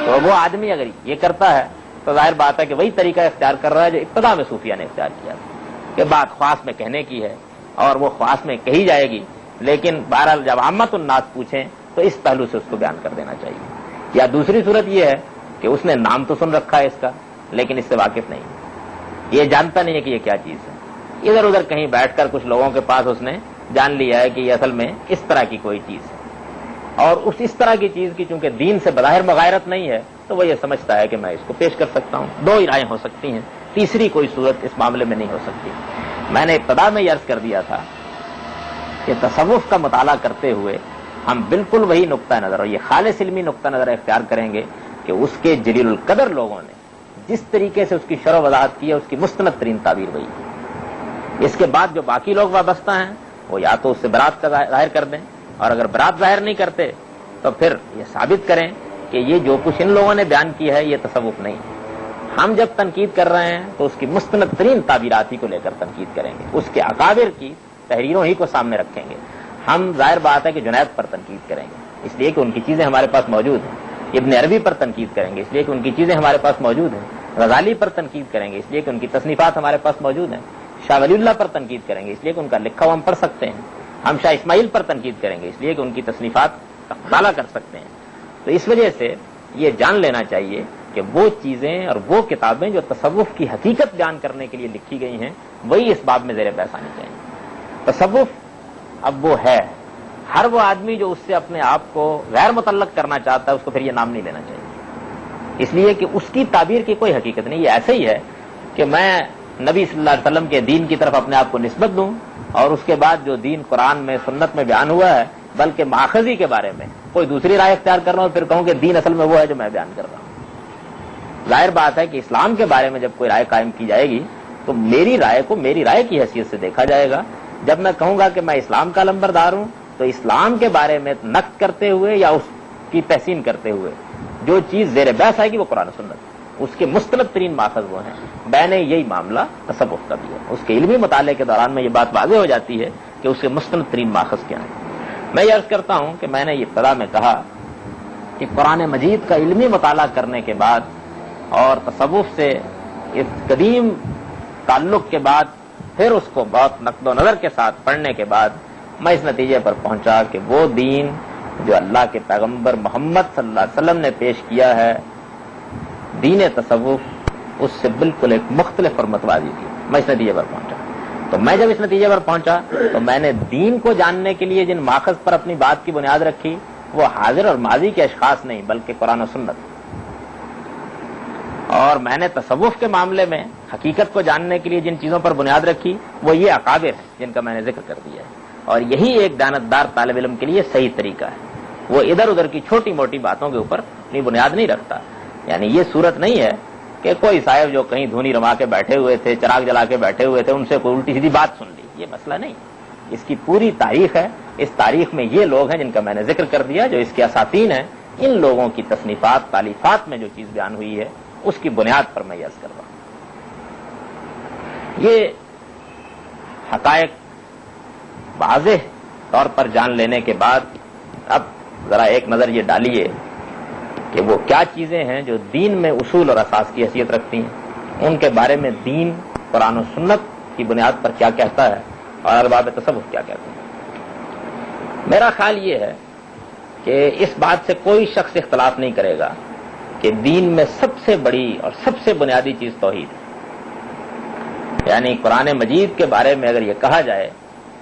تو وہ آدمی اگر یہ کرتا ہے تو ظاہر بات ہے کہ وہی طریقہ اختیار کر رہا ہے جو ابتدا میں صوفیہ نے اختیار کیا کہ بات خواص میں کہنے کی ہے اور وہ خواص میں کہی جائے گی، لیکن بہرحال جب عامت الناس پوچھیں تو اس پہلو سے اس کو بیان کر دینا چاہیے. یا دوسری صورت یہ ہے کہ اس نے نام تو سن رکھا ہے اس کا، لیکن اس سے واقف نہیں، یہ جانتا نہیں ہے کہ یہ کیا چیز ہے. ادھر ادھر کہیں بیٹھ کر کچھ لوگوں کے پاس اس نے جان لیا ہے کہ یہ اصل میں اس طرح کی کوئی چیز ہے، اور اس طرح کی چیز کی چونکہ دین سے بظاہر مغایرت نہیں ہے تو وہ یہ سمجھتا ہے کہ میں اس کو پیش کر سکتا ہوں. 2 ہی رائیں ہو سکتی ہیں، تیسری کوئی صورت اس معاملے میں نہیں ہو سکتی. میں نے ابتدا میں یہ عرض کر دیا تھا کہ تصوف کا مطالعہ کرتے ہوئے ہم بالکل وہی نقطہ نظر اور یہ خالص علمی نقطہ نظر اختیار کریں گے کہ اس کے جلیل القدر لوگوں نے جس طریقے سے اس کی شرح وضاحت کی ہے اس کی مستند ترین تعبیر وہی ہے. اس کے بعد جو باقی لوگ وابستہ ہیں وہ یا تو اس سے برات کا ظاہر کر دیں، اور اگر برات ظاہر نہیں کرتے تو پھر یہ ثابت کریں کہ یہ جو کچھ ان لوگوں نے بیان کی ہے یہ تصوف نہیں ہے. ہم جب تنقید کر رہے ہیں تو اس کی مستند ترین تعبیرات ہی کو لے کر تنقید کریں گے، اس کے اکابر کی تحریروں ہی کو سامنے رکھیں گے. ہم ظاہر بات ہے کہ جنید پر تنقید کریں گے اس لیے کہ ان کی چیزیں ہمارے پاس موجود ہیں. ابن عربی پر تنقید کریں گے اس لیے کہ ان کی چیزیں ہمارے پاس موجود ہیں. غزالی پر تنقید کریں گے اس لیے کہ ان کی تصنیفات ہمارے پاس موجود ہیں. شاہ ولی اللہ پر تنقید کریں گے اس لیے کہ ان کا لکھا ہوا ہم پڑھ سکتے ہیں. ہم شاہ اسماعیل پر تنقید کریں گے اس لیے کہ ان کی تصنیفات کا مطالعہ کر سکتے ہیں. تو اس وجہ سے یہ جان لینا چاہیے کہ وہ چیزیں اور وہ کتابیں جو تصوف کی حقیقت بیان کرنے کے لیے لکھی گئی ہیں وہی اس باب میں زیر بحث آنی چاہیے۔ تصوف اب وہ ہے، ہر وہ آدمی جو اس سے اپنے آپ کو غیر متعلق کرنا چاہتا ہے اس کو پھر یہ نام نہیں لینا چاہیے، اس لیے کہ اس کی تعبیر کی کوئی حقیقت نہیں۔ یہ ایسے ہی ہے کہ میں نبی صلی اللہ علیہ وسلم کے دین کی طرف اپنے آپ کو نسبت دوں اور اس کے بعد جو دین قرآن میں سنت میں بیان ہوا ہے بلکہ ماخذی کے بارے میں کوئی دوسری رائے اختیار کر رہا ہوں، پھر کہوں کہ دین اصل میں وہ ہے جو میں بیان کر رہا ہوں۔ ظاہر بات ہے کہ اسلام کے بارے میں جب کوئی رائے قائم کی جائے گی تو میری رائے کو میری رائے کی حیثیت سے دیکھا جائے گا۔ جب میں کہوں گا کہ میں اسلام کا علمبردار ہوں تو اسلام کے بارے میں نقد کرتے ہوئے یا اس کی تحسین کرتے ہوئے جو چیز زیر بحث آئے گی وہ قرآن و سنت، اس کے مستند ترین ماخذ وہ ہیں۔ میں نے یہی معاملہ تصوف کا بھی ہے، اس کے علمی مطالعے کے دوران میں یہ بات واضح ہو جاتی ہے کہ اس کے مستند ترین ماخذ کیا ہیں۔ میں یہ عرض کرتا ہوں کہ میں نے یہ ابتدا میں کہا کہ قرآن مجید کا علمی مطالعہ کرنے کے بعد اور تصوف سے اس قدیم تعلق کے بعد پھر اس کو بہت نقد و نظر کے ساتھ پڑھنے کے بعد میں اس نتیجے پر پہنچا کہ وہ دین جو اللہ کے پیغمبر محمد صلی اللہ علیہ وسلم نے پیش کیا ہے، دین تصوف، اس سے بالکل ایک مختلف اور متوازی تھی۔ میں اس نتیجے پر پہنچا، تو میں جب اس نتیجے پر پہنچا تو میں نے دین کو جاننے کے لیے جن ماخذ پر اپنی بات کی بنیاد رکھی وہ حاضر اور ماضی کے اشخاص نہیں بلکہ قرآن و سنت، اور میں نے تصوف کے معاملے میں حقیقت کو جاننے کے لیے جن چیزوں پر بنیاد رکھی وہ یہ اکابر ہیں جن کا میں نے ذکر کر دیا ہے، اور یہی ایک دیانتدار طالب علم کے لیے صحیح طریقہ ہے۔ وہ ادھر ادھر کی چھوٹی موٹی باتوں کے اوپر اپنی بنیاد نہیں رکھتا، یعنی یہ صورت نہیں ہے کہ کوئی صاحب جو کہیں دھونی رما کے بیٹھے ہوئے تھے، چراغ جلا کے بیٹھے ہوئے تھے، ان سے کوئی الٹی سیدھی بات سن لی، یہ مسئلہ نہیں۔ اس کی پوری تاریخ ہے، اس تاریخ میں یہ لوگ ہیں جن کا میں نے ذکر کر دیا جو اس کے اساتین ہیں، ان لوگوں کی تصنیفات تالیفات میں جو چیز بیان ہوئی ہے اس کی بنیاد پر میں یہ عرض کر رہا ہوں۔ یہ حقائق واضح طور پر جان لینے کے بعد اب ذرا ایک نظر یہ ڈالیے کہ وہ کیا چیزیں ہیں جو دین میں اصول اور اساس کی حیثیت رکھتی ہیں، ان کے بارے میں دین قرآن و سنت کی بنیاد پر کیا کہتا ہے اور ارباب تصوف کیا کہتے ہیں۔ میرا خیال یہ ہے کہ اس بات سے کوئی شخص اختلاف نہیں کرے گا کہ دین میں سب سے بڑی اور سب سے بنیادی چیز توحید ہے، یعنی قرآن مجید کے بارے میں اگر یہ کہا جائے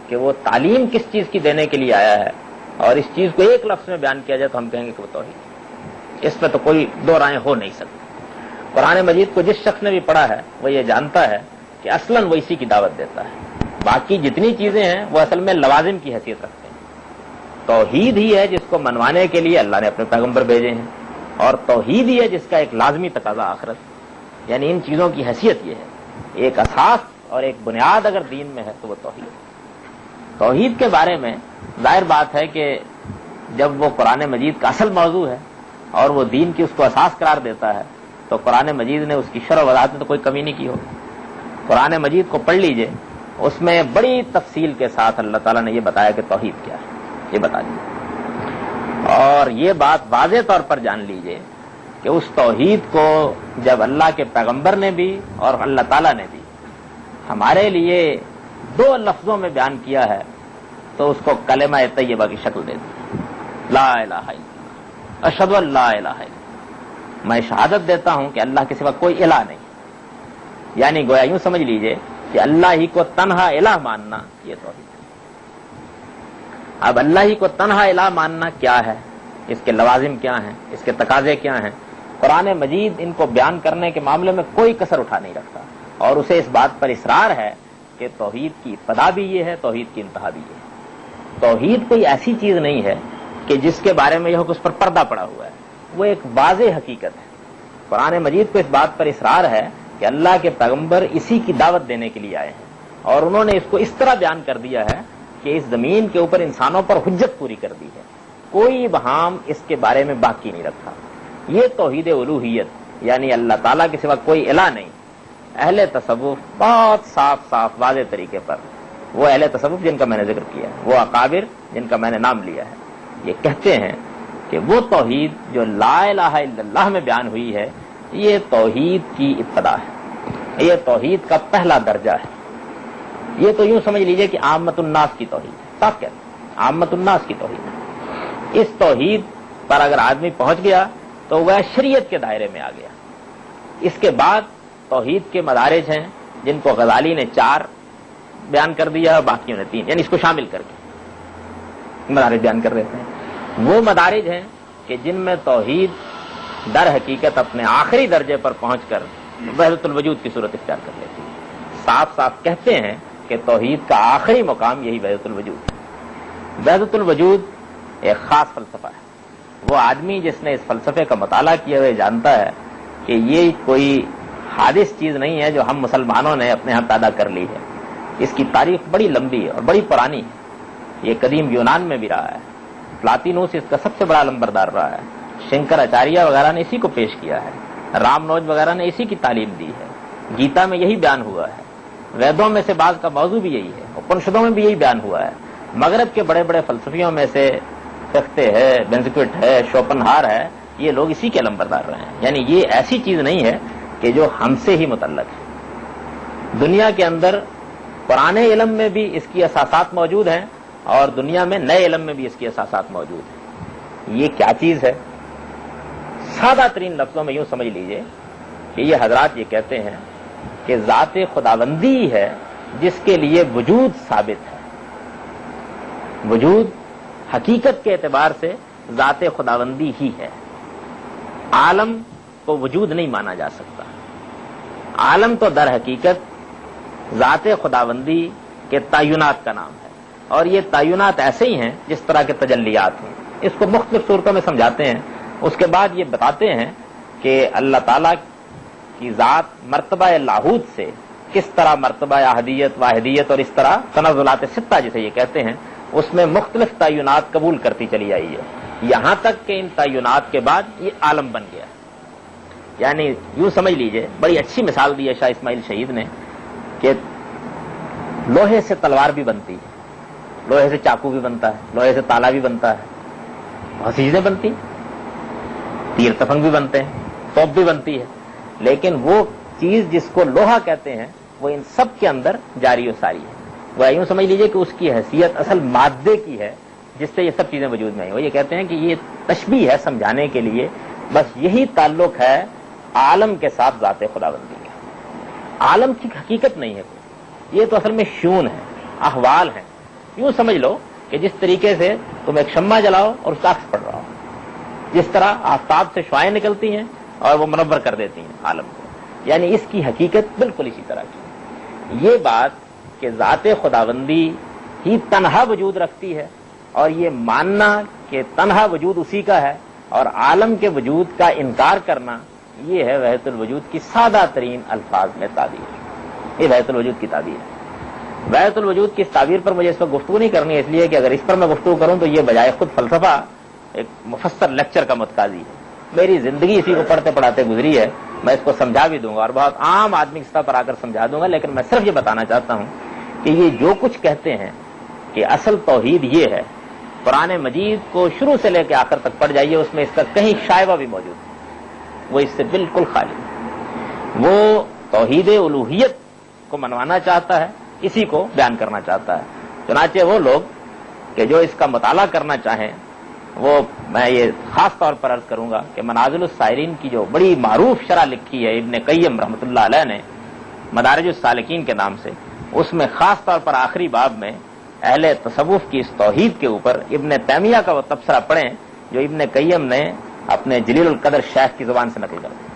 کہ وہ تعلیم کس چیز کی دینے کے لیے آیا ہے اور اس چیز کو ایک لفظ میں بیان کیا جائے تو ہم کہیں گے کہ وہ توحید ہے، اس پہ تو کوئی دو رائیں ہو نہیں سکتی۔ قرآن مجید کو جس شخص نے بھی پڑھا ہے وہ یہ جانتا ہے کہ اصلاً وہ اسی کی دعوت دیتا ہے، باقی جتنی چیزیں ہیں وہ اصل میں لوازم کی حیثیت رکھتے ہیں۔ توحید ہی ہے جس کو منوانے کے لیے اللہ نے اپنے پیغمبر بھیجے ہیں، اور توحید ہی ہے جس کا ایک لازمی تقاضا آخرت، یعنی ان چیزوں کی حیثیت یہ ہے، ایک اساس اور ایک بنیاد اگر دین میں ہے تو وہ توحید ہے۔ توحید کے بارے میں ظاہر بات ہے کہ جب وہ قرآن مجید کا اصل موضوع ہے اور وہ دین کی اس کو اساس قرار دیتا ہے تو قرآن مجید نے اس کی شرح و وضاحت میں تو کوئی کمی نہیں کی ہوگی۔ قرآن مجید کو پڑھ لیجئے، اس میں بڑی تفصیل کے ساتھ اللہ تعالیٰ نے یہ بتایا کہ توحید کیا ہے، یہ بتا دیجیے، اور یہ بات واضح طور پر جان لیجئے کہ اس توحید کو جب اللہ کے پیغمبر نے بھی اور اللہ تعالیٰ نے بھی ہمارے لیے دو لفظوں میں بیان کیا ہے تو اس کو کلمہ طیبہ کی شکل دے دی، لا الہ الا اللہ، اشہد ان لا الہ الا اللہ، میں شہادت دیتا ہوں کہ اللہ کے سوا کوئی الہ نہیں، یعنی گویا یوں سمجھ لیجئے کہ اللہ ہی کو تنہا الہ ماننا یہ توحید ہے۔ اب اللہ ہی کو تنہا الہ ماننا کیا ہے، اس کے لوازم کیا ہیں، اس کے تقاضے کیا ہیں، قرآن مجید ان کو بیان کرنے کے معاملے میں کوئی کسر اٹھا نہیں رکھتا، اور اسے اس بات پر اصرار ہے کہ توحید کی ابتدا بھی یہ ہے، توحید کی انتہا بھی یہ ہے۔ توحید کوئی ایسی چیز نہیں ہے کہ جس کے بارے میں یہ ہو کہ اس پر پردہ پڑا ہوا ہے، وہ ایک واضح حقیقت ہے۔ قرآن مجید کو اس بات پر اصرار ہے کہ اللہ کے پیغمبر اسی کی دعوت دینے کے لیے آئے ہیں، اور انہوں نے اس کو اس طرح بیان کر دیا ہے کہ اس زمین کے اوپر انسانوں پر حجت پوری کر دی ہے، کوئی ابہام اس کے بارے میں باقی نہیں رکھا۔ یہ توحید الوہیت، یعنی اللہ تعالیٰ کے سوا کوئی الہ نہیں، اہل تصوف بہت صاف صاف واضح طریقے پر، وہ اہل تصوف جن کا میں نے ذکر کیا ہے، وہ اکابر جن کا میں نے نام لیا ہے، یہ کہتے ہیں کہ وہ توحید جو لا الہ الا اللہ میں بیان ہوئی ہے یہ توحید کی ابتدا ہے، یہ توحید کا پہلا درجہ ہے۔ یہ تو یوں سمجھ لیجئے کہ عامت الناس کی توحید ہے، صاف کہتے ہیں عامت الناس کی توحید ہے۔ اس توحید پر اگر آدمی پہنچ گیا تو وہ شریعت کے دائرے میں آ گیا۔ اس کے بعد توحید کے مدارج ہیں، جن کو غزالی نے 4 بیان کر دیا اور باقیوں نے 3، یعنی اس کو شامل کر کے مدارج بیان کر دیتے ہیں۔ وہ مدارج ہیں کہ جن میں توحید در حقیقت اپنے آخری درجے پر پہنچ کر وحدت الوجود کی صورت اختیار کر لیتی ہے، صاف صاف کہتے ہیں کہ توحید کا آخری مقام یہی وحدت الوجود ہے۔ وحدت الوجود ایک خاص فلسفہ ہے۔ وہ آدمی جس نے اس فلسفے کا مطالعہ کیا ہوئے جانتا ہے کہ یہ کوئی حادث چیز نہیں ہے جو ہم مسلمانوں نے اپنے ہاں پیدا کر لی ہے۔ اس کی تاریخ بڑی لمبی ہے اور بڑی پرانی ہے۔ یہ قدیم یونان میں بھی رہا ہے، پلاطینوس اس کا سب سے بڑا لمبردار رہا ہے، شنکر آچاریہ وغیرہ نے اسی کو پیش کیا ہے، رام نوج وغیرہ نے اسی کی تعلیم دی ہے، گیتا میں یہی بیان ہوا ہے، ویدوں میں سے بعض کا موضوع بھی یہی ہے، اپنشدوں میں بھی یہی بیان ہوا ہے۔ مغرب کے بڑے بڑے فلسفیوں میں سے فختے ہے، بینزکوٹ ہے، شوپنہار ہے، یہ لوگ اسی کے لمبردار رہے ہیں۔ یعنی یہ ایسی چیز نہیں ہے کہ جو ہم سے ہی متعلق ہے۔ دنیا کے اندر پرانے علم میں بھی اس کی اساسات موجود ہیں اور دنیا میں نئے علم میں بھی اس کی اساسات موجود ہیں۔ یہ کیا چیز ہے؟ سادہ ترین لفظوں میں یوں سمجھ لیجئے کہ یہ حضرات یہ کہتے ہیں کہ ذات خداوندی ہے جس کے لیے وجود ثابت ہے۔ وجود حقیقت کے اعتبار سے ذات خداوندی ہی ہے۔ عالم کو وجود نہیں مانا جا سکتا۔ عالم تو در حقیقت ذات خداوندی کے تعینات کا نام ہے، اور یہ تعینات ایسے ہی ہیں جس طرح کے تجلیات ہیں۔ اس کو مختلف صورتوں میں سمجھاتے ہیں، اس کے بعد یہ بتاتے ہیں کہ اللہ تعالیٰ کی ذات مرتبہ لاہوت سے کس طرح مرتبہ احدیت واحدیت اور اس طرح تنزلات ستہ جسے یہ کہتے ہیں، اس میں مختلف تعینات قبول کرتی چلی آئی ہے، یہاں تک کہ ان تعینات کے بعد یہ عالم بن گیا۔ یعنی یوں سمجھ لیجئے، بڑی اچھی مثال دی ہے شاہ اسماعیل شہید نے کہ لوہے سے تلوار بھی بنتی ہے، لوہے سے چاقو بھی بنتا ہے، لوہے سے تالا بھی بنتا ہے، بہت سی چیزیں بنتی ہیں، تیر تفنگ بھی بنتے ہیں، توپ بھی بنتی ہے، لیکن وہ چیز جس کو لوہا کہتے ہیں وہ ان سب کے اندر جاری و ساری ہے۔ وہ یوں سمجھ لیجئے کہ اس کی حیثیت اصل مادے کی ہے جس سے یہ سب چیزیں وجود میں آئی۔ وہ یہ کہتے ہیں کہ یہ تشبیہ ہے سمجھانے کے لیے، بس یہی تعلق ہے عالم کے ساتھ ذات خداوندی کا۔ عالم کی حقیقت نہیں ہے کوئی، یہ تو اصل میں شون ہے، احوال ہیں۔ یوں سمجھ لو کہ جس طریقے سے تم ایک شمع جلاؤ اور اس کا عکس پڑ رہا ہو، جس طرح آفتاب سے شعاعیں نکلتی ہیں اور وہ منور کر دیتی ہیں عالم کو، یعنی اس کی حقیقت بالکل اسی طرح کی۔ یہ بات کہ ذات خداوندی ہی تنہا وجود رکھتی ہے اور یہ ماننا کہ تنہا وجود اسی کا ہے اور عالم کے وجود کا انکار کرنا، یہ ہے وحدت الوجود کی سادہ ترین الفاظ میں تعبیر۔ یہ وحدت الوجود کی تعبیر ہے۔ وحدت الوجود کی اس تعبیر پر مجھے اس پر گفتگو نہیں کرنی، اس لیے کہ اگر اس پر میں گفتگو کروں تو یہ بجائے خود فلسفہ ایک مفصل لیکچر کا متقاضی ہے۔ میری زندگی اسی کو پڑھتے پڑھاتے گزری ہے، میں اس کو سمجھا بھی دوں گا اور بہت عام آدمی کی سطح پر آ کر سمجھا دوں گا، لیکن میں صرف یہ بتانا چاہتا ہوں کہ یہ جو کچھ کہتے ہیں کہ اصل توحید یہ ہے، قرآن مجید کو شروع سے لے کے آخر تک پڑھ جائیے، اس میں اس کا کہیں شائبہ بھی موجود ہے، وہ اس سے بالکل خالی ہے۔ وہ توحید الوہیت کو منوانا چاہتا ہے، اسی کو بیان کرنا چاہتا ہے۔ چنانچہ وہ لوگ کہ جو اس کا مطالعہ کرنا چاہیں، وہ میں یہ خاص طور پر عرض کروں گا کہ منازل السائرین کی جو بڑی معروف شرح لکھی ہے ابن قیم رحمۃ اللہ علیہ نے مدارج السالکین کے نام سے، اس میں خاص طور پر آخری باب میں اہل تصوف کی اس توحید کے اوپر ابن تیمیہ کا وہ تبصرہ پڑھیں جو ابن قیم نے اپنے جلیل القدر شیخ کی زبان سے نقل کر دیا۔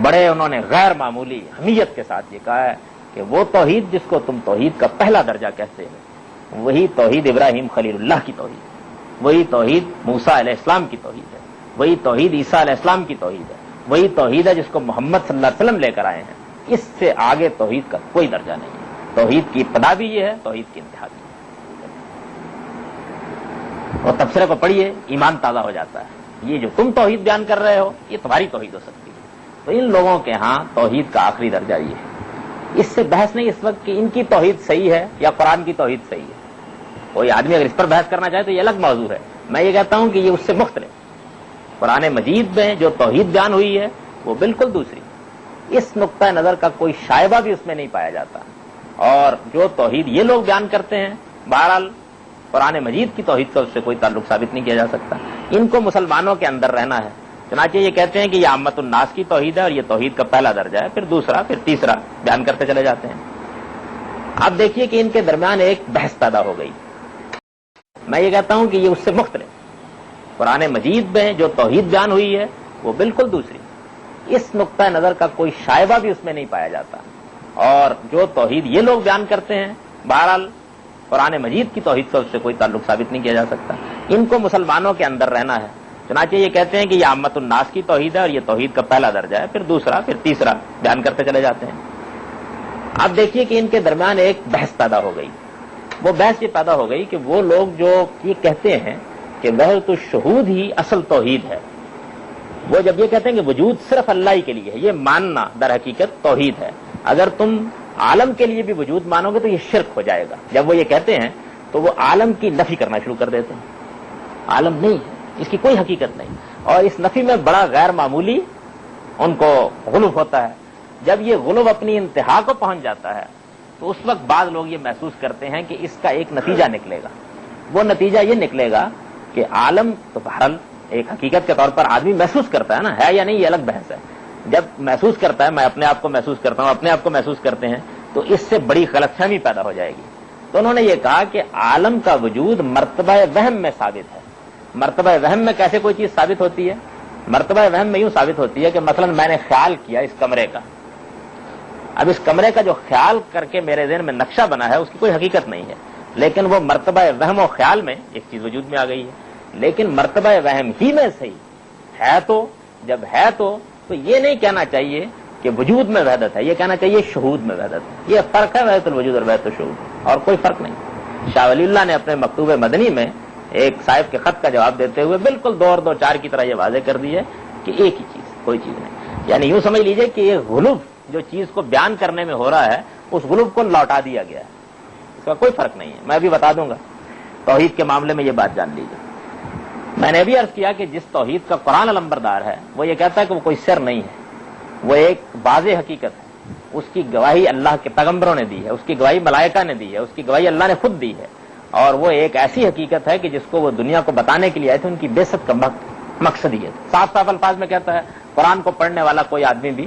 بڑے انہوں نے غیر معمولی اہمیت کے ساتھ یہ کہا ہے کہ وہ توحید جس کو تم توحید کا پہلا درجہ کہتے ہو، وہی توحید ابراہیم خلیل اللہ کی توحید ہے، وہی توحید موسیٰ علیہ السلام کی توحید ہے، وہی توحید عیسیٰ علیہ السلام کی توحید ہے، وہی توحید ہے جس کو محمد صلی اللہ علیہ وسلم لے کر آئے ہیں۔ اس سے آگے توحید کا کوئی درجہ نہیں ہے۔ توحید کی ابتدا بھی یہ ہے، توحید کی انتہا بھی ہے۔ اور تبصرے کو پڑھیے، ایمان تازہ ہو جاتا ہے۔ یہ جو تم توحید بیان کر رہے ہو یہ تمہاری توحید ہو سکتی ہے۔ تو ان لوگوں کے ہاں توحید کا آخری درجہ یہ ہے۔ اس سے بحث نہیں اس وقت کہ ان کی توحید صحیح ہے یا قرآن کی توحید صحیح ہے۔ کوئی آدمی اگر اس پر بحث کرنا چاہے تو یہ الگ موضوع ہے، میں یہ کہتا ہوں کہ یہ اس سے مختلف۔ قرآن مجید میں جو توحید بیان ہوئی ہے وہ بالکل دوسری، اس نقطہ نظر کا کوئی شائبہ بھی اس میں نہیں پایا جاتا۔ اور جو توحید یہ لوگ بیان کرتے ہیں، بہرحال قرآن مجید کی توحید کا اس سے کوئی تعلق ثابت نہیں کیا جا سکتا۔ ان کو مسلمانوں کے اندر رہنا ہے، چنانچہ یہ کہتے ہیں کہ یہ عامت الناس کی توحید ہے اور یہ توحید کا پہلا درجہ ہے، پھر دوسرا، پھر تیسرا بیان کرتے چلے جاتے ہیں۔ اب دیکھیے کہ ان کے درمیان ایک بحث پیدا ہو گئی۔ میں یہ کہتا ہوں کہ یہ اس سے مختلف، قرآن مجید میں جو توحید بیان ہوئی ہے وہ بالکل دوسری، اس نقطہ نظر کا کوئی شائبہ بھی اس میں نہیں پایا جاتا، اور جو توحید یہ لوگ بیان کرتے ہیں بہرحال قرآن مجید کی توحید سے اس سے کوئی تعلق ثابت نہیں کیا جا سکتا۔ ان کو مسلمانوں کے اندر رہنا ہے، چنانچہ یہ کہتے ہیں کہ یہ عامت الناس کی توحید ہے اور یہ توحید کا پہلا درجہ ہے، پھر دوسرا، پھر تیسرا بیان کرتے چلے جاتے ہیں۔ اب دیکھیے کہ ان کے درمیان ایک بحث پیدا ہو گئی۔ وہ بحث یہ پیدا ہو گئی کہ وہ لوگ جو یہ کہتے ہیں کہ وحدت الشہود ہی اصل توحید ہے، وہ جب یہ کہتے ہیں کہ وجود صرف اللہ ہی کے لیے ہے، یہ ماننا در حقیقت توحید ہے۔ اگر تم عالم کے لیے بھی وجود مانو گے تو یہ شرک ہو جائے گا۔ جب وہ یہ کہتے ہیں تو وہ عالم کی نفی کرنا شروع کر دیتے ہیں، عالم نہیں ہے، اس کی کوئی حقیقت نہیں، اور اس نفی میں بڑا غیر معمولی ان کو غلو ہوتا ہے۔ جب یہ غلو اپنی انتہا کو پہنچ جاتا ہے تو اس وقت بعض لوگ یہ محسوس کرتے ہیں کہ اس کا ایک نتیجہ نکلے گا۔ وہ نتیجہ یہ نکلے گا کہ عالم تو بہرحال ایک حقیقت کے طور پر آدمی محسوس کرتا ہے نا، ہے یا نہیں یہ الگ بحث ہے۔ جب محسوس کرتا ہے، میں اپنے آپ کو محسوس کرتا ہوں، اپنے آپ کو محسوس کرتے ہیں، تو اس سے بڑی غلط فہمی پیدا ہو جائے گی۔ تو انہوں نے یہ کہا کہ عالم کا وجود مرتبہ وہم میں ثابت ہے۔ مرتبہ وہم میں کیسے کوئی چیز ثابت ہوتی ہے؟ مرتبہ وہم میں یوں ثابت ہوتی ہے کہ مثلا میں نے خیال کیا اس کمرے کا، اب اس کمرے کا جو خیال کر کے میرے ذہن میں نقشہ بنا ہے اس کی کوئی حقیقت نہیں ہے، لیکن وہ مرتبہ وہم و خیال میں ایک چیز وجود میں آ گئی ہے۔ لیکن مرتبہ وہم ہی میں صحیح ہے، تو جب ہے تو یہ نہیں کہنا چاہیے کہ وجود میں وحدت ہے، یہ کہنا چاہیے شہود میں وحدت ہے۔ یہ فرق ہے وحدت الوجود اور وحدت الشہود، اور کوئی فرق نہیں۔ شاہ ولی اللہ نے اپنے مکتوب مدنی میں ایک صاحب کے خط کا جواب دیتے ہوئے بالکل 2 اور 2 4 کی طرح یہ واضح کر دی ہے کہ ایک ہی چیز، کوئی چیز نہیں۔ یعنی یوں سمجھ لیجئے کہ یہ غلوب جو چیز کو بیان کرنے میں ہو رہا ہے اس غلوب کو لوٹا دیا گیا ہے، اس کا کوئی فرق نہیں ہے۔ میں بھی بتا دوں گا، توحید کے معاملے میں یہ بات جان لیجیے۔ میں نے بھی عرض کیا کہ جس توحید کا قرآن علمبردار ہے وہ یہ کہتا ہے کہ وہ کوئی سر نہیں ہے، وہ ایک واضح حقیقت ہے، اس کی گواہی اللہ کے پیغمبروں نے دی ہے، اس کی گواہی ملائکہ نے دی ہے، اس کی گواہی اللہ نے خود دی ہے، اور وہ ایک ایسی حقیقت ہے کہ جس کو وہ دنیا کو بتانے کے لیے آئے تھے، ان کی بعثت کا مقصد ہی ہے۔ صاف صاف الفاظ میں کہتا ہے، قرآن کو پڑھنے والا کوئی آدمی بھی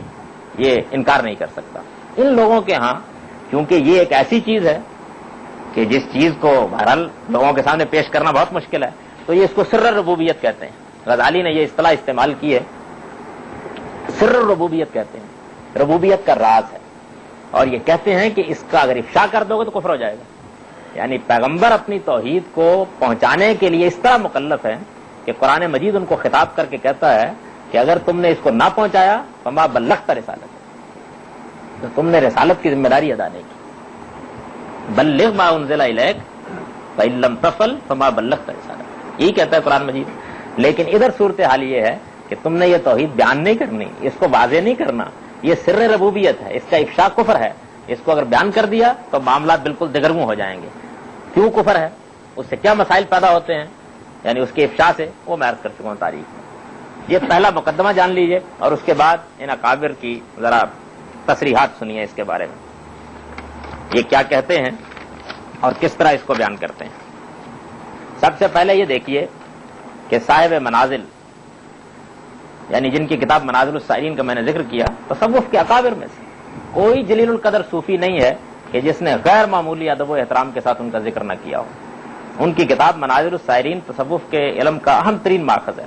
یہ انکار نہیں کر سکتا۔ ان لوگوں کے ہاں کیونکہ یہ ایک ایسی چیز ہے کہ جس چیز کو بہرحال لوگوں کے سامنے پیش کرنا بہت مشکل ہے، تو یہ اس کو سر ربوبیت کہتے ہیں۔ غزالی نے یہ اصطلاح استعمال کی ہے، سر ربوبیت کہتے ہیں، ربوبیت کا راز ہے، اور یہ کہتے ہیں کہ اس کا اگر افشا کر دو گے تو کفر ہو جائے گا۔ یعنی پیغمبر اپنی توحید کو پہنچانے کے لیے اس طرح مکلف ہے کہ قرآن مجید ان کو خطاب کر کے کہتا ہے کہ اگر تم نے اس کو نہ پہنچایا فما بلغت رسالت، تو تم نے رسالت کی ذمہ داری ادا نہیں کی۔ بلغ ما انزل الیک فإن لم تفعل فما بلغت رسالت، یہی کہتا ہے قرآن مجید۔ لیکن ادھر صورتحال یہ ہے کہ تم نے یہ توحید بیان نہیں کرنی، اس کو واضح نہیں کرنا، یہ سر ربوبیت ہے، اس کا افشا کفر ہے۔ اس کو اگر بیان کر دیا تو معاملات بالکل دگرگوں ہو جائیں گے۔ کیوں کفر ہے؟ اس سے کیا مسائل پیدا ہوتے ہیں یعنی اس کے افشا سے، وہ میں عرض کر چکا ہوں تاریخ میں۔ یہ پہلا مقدمہ جان لیجئے، اور اس کے بعد ان اکابر کی ذرا تصریحات سنیے اس کے بارے میں، یہ کیا کہتے ہیں اور کس طرح اس کو بیان کرتے ہیں۔ سب سے پہلے یہ دیکھیے کہ صاحب منازل یعنی جن کی کتاب منازل السائرین کا میں نے ذکر کیا، تصوف کے اکابر میں سے کوئی جلیل القدر صوفی نہیں ہے کہ جس نے غیر معمولی ادب و احترام کے ساتھ ان کا ذکر نہ کیا ہو۔ ان کی کتاب منازل السائرین تصوف کے علم کا اہم ترین ماخذ ہے۔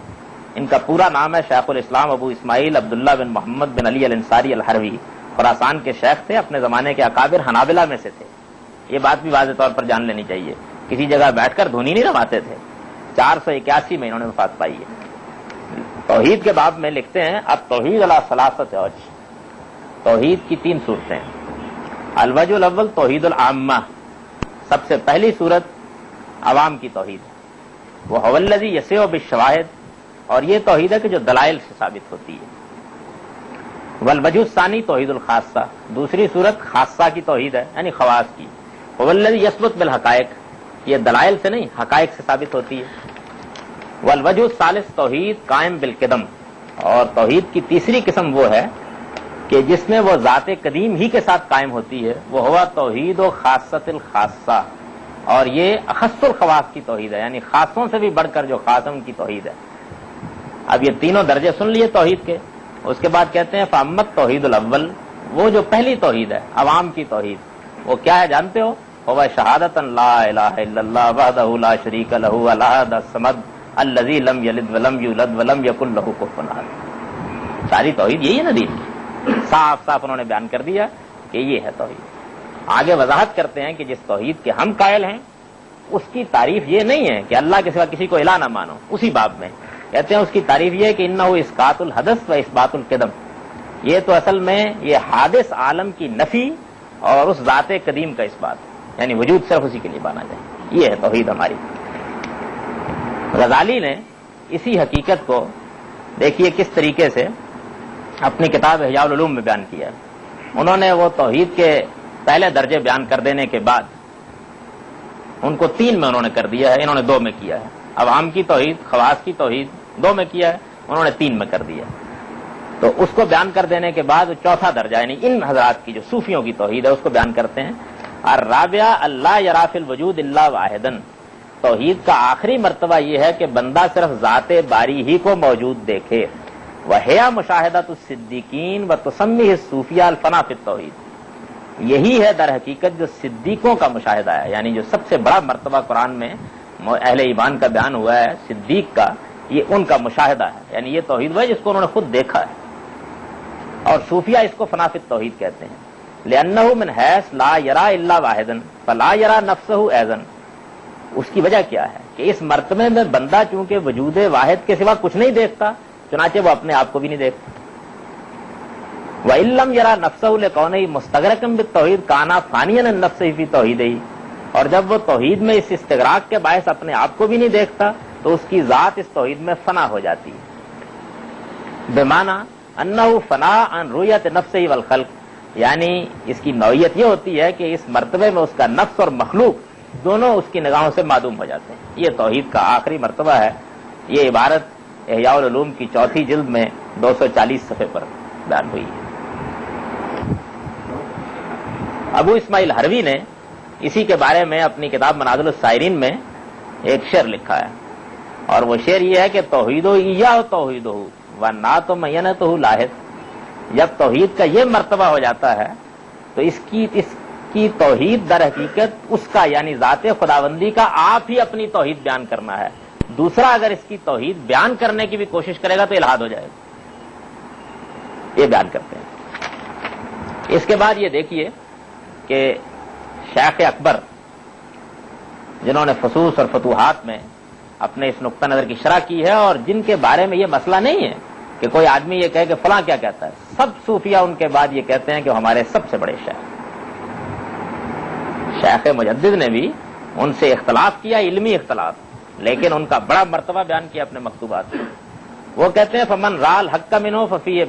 ان کا پورا نام ہے شیخ الاسلام ابو اسماعیل عبداللہ بن محمد بن علی الانصاری الحروی، خراسان کے شیخ تھے، اپنے زمانے کے اکابر حنابلہ میں سے تھے۔ یہ بات بھی واضح طور پر جان لینی چاہیے، کسی جگہ بیٹھ کر دھونی نہیں رواتے تھے۔ 481 میں انہوں نے وفات پائی ہے۔ توحید کے باب میں لکھتے ہیں، اب توحید علی ثلاثۃ اوجہ، توحید کی 3 صورتیں۔ الوجہ الاول توحید العامہ، سب سے پہلی صورت عوام کی توحید ہے، وہ هو الذی یسع بالشواہد، اور یہ توحید ہے کہ جو دلائل سے ثابت ہوتی ہے۔ والوجہ الثانی توحید الخاصہ، دوسری صورت خاصہ کی توحید ہے یعنی خواص کی، هو الذی یثبت بالحقائق، یہ دلائل سے نہیں حقائق سے ثابت ہوتی ہے۔ والوجہ الثالث توحید قائم بالقدم، اور توحید کی تیسری قسم وہ ہے کہ جس میں وہ ذات قدیم ہی کے ساتھ قائم ہوتی ہے، وہ ہوا توحید و خاصۃ الخاصہ، اور یہ اخص الخواص کی توحید ہے، یعنی خاصوں سے بھی بڑھ کر جو خاص ان کی توحید ہے۔ اب یہ تینوں درجے سن لیے توحید کے، اس کے بعد کہتے ہیں فامت توحید الاول، وہ جو پہلی توحید ہے عوام کی توحید، وہ کیا ہے جانتے ہو؟ وہ شہادت لا الہ الا اللہ وحدہ لا شریک لہ الاحد الصمد الذی لم یلد ولم یولد ولم یکن لہ کفوا احد۔ ساری توحید یہی ہے نا دین کی، صاف صاف انہوں نے بیان کر دیا کہ یہ ہے توحید۔ آگے وضاحت کرتے ہیں کہ جس توحید کے ہم قائل ہیں اس کی تعریف یہ نہیں ہے کہ اللہ کے سوا کسی کو الہ نہ مانو، اسی باب میں کہتے ہیں اس کی تعریف یہ ہے کہ انہ اسقاط الحدث و اثبات القدم، یہ تو اصل میں یہ حادث عالم کی نفی اور اس ذات قدیم کا اثبات، یعنی وجود صرف اسی کے لیے مانا جائے، یہ ہے توحید ہماری۔ غزالی نے اسی حقیقت کو دیکھیے کس طریقے سے اپنی کتاب احیاء العلوم میں بیان کیا ہے۔ انہوں نے وہ توحید کے پہلے درجے بیان کر دینے کے بعد ان کو 3 میں انہوں نے کر دیا ہے، انہوں نے 2 میں کیا ہے۔ عوام کی توحید، خواص کی توحید 2 میں کیا ہے، انہوں نے 3 میں کر دیا۔ تو اس کو بیان کر دینے کے بعد چوتھا درجہ یعنی ان حضرات کی جو صوفیوں کی توحید ہے اس کو بیان کرتے ہیں۔ الرابعہ اللہ یرا فی الوجود الا واحدن، توحید کا آخری مرتبہ یہ ہے کہ بندہ صرف ذات باری ہی کو موجود دیکھے۔ وہیا مشاہدۃ الصدیقین و تسمیہ الصوفیہ الفنا فی التوحید، یہی ہے در حقیقت جو صدیقوں کا مشاہدہ ہے، یعنی جو سب سے بڑا مرتبہ قرآن میں اہل ایمان کا بیان ہوا ہے صدیق کا، یہ ان کا مشاہدہ ہے، یعنی یہ توحید ہے جس کو انہوں نے خود دیکھا ہے۔ اور صوفیہ اس کو فنا فی التوحید کہتے ہیں، لأنہ من حیث لا یرا الا واحدا فلا یرا نفسہ ایضا، اس کی وجہ کیا ہے کہ اس مرتبے میں بندہ چونکہ وجود واحد کے سوا کچھ نہیں دیکھتا، چنانچہ وہ اپنے آپ کو بھی نہیں دیکھتا۔ وَإِن لَّمْ يَرَى نَفْسَهُ لِكَوْنِهِ مُسْتَغْرَقًا بِالتَّوْحِيدِ كَانَ فَانِيًا عَن نَفْسِهِ فِي تَوْحِيدِهِ، اور جب وہ توحید میں اس استغراق کے باعث اپنے آپ کو بھی نہیں دیکھتا تو اس کی ذات اس توحید میں فنا ہو جاتی ہے۔ بمعنی انه فنا عن رؤیت نفسه والخلق، یعنی اس کی نوعیت یہ ہوتی ہے کہ اس مرتبے میں اس کا نفس اور مخلوق دونوں اس کی نگاہوں سے معدوم ہو جاتے ہیں۔ یہ توحید کا آخری مرتبہ ہے۔ یہ عبارت احیاء العلوم کی 4 جلد میں 240 صفحے پر بیان ہوئی ہے۔ ابو اسماعیل حروی نے اسی کے بارے میں اپنی کتاب منازل السائرین میں ایک شعر لکھا ہے، اور وہ شعر یہ ہے کہ توحید و ایاہ توحید ہو و نا تو مینت ہو لاحد، جب توحید کا یہ مرتبہ ہو جاتا ہے تو اس کی توحید در حقیقت اس کا یعنی ذات خداوندی کا آپ ہی اپنی توحید بیان کرنا ہے، دوسرا اگر اس کی توحید بیان کرنے کی بھی کوشش کرے گا تو الحاد ہو جائے گا، یہ بیان کرتے ہیں۔ اس کے بعد یہ دیکھیے کہ شیخ اکبر جنہوں نے فصوص اور فتوحات میں اپنے اس نقطہ نظر کی شرح کی ہے، اور جن کے بارے میں یہ مسئلہ نہیں ہے کہ کوئی آدمی یہ کہے کہ فلاں کیا کہتا ہے، سب صوفیہ ان کے بعد یہ کہتے ہیں کہ ہمارے سب سے بڑے شیخ مجدد نے بھی ان سے اختلاف کیا، علمی اختلاف، لیکن ان کا بڑا مرتبہ بیان کیا اپنے مکتوبات میں۔ وہ کہتے ہیں فمن رال حق منہ ففی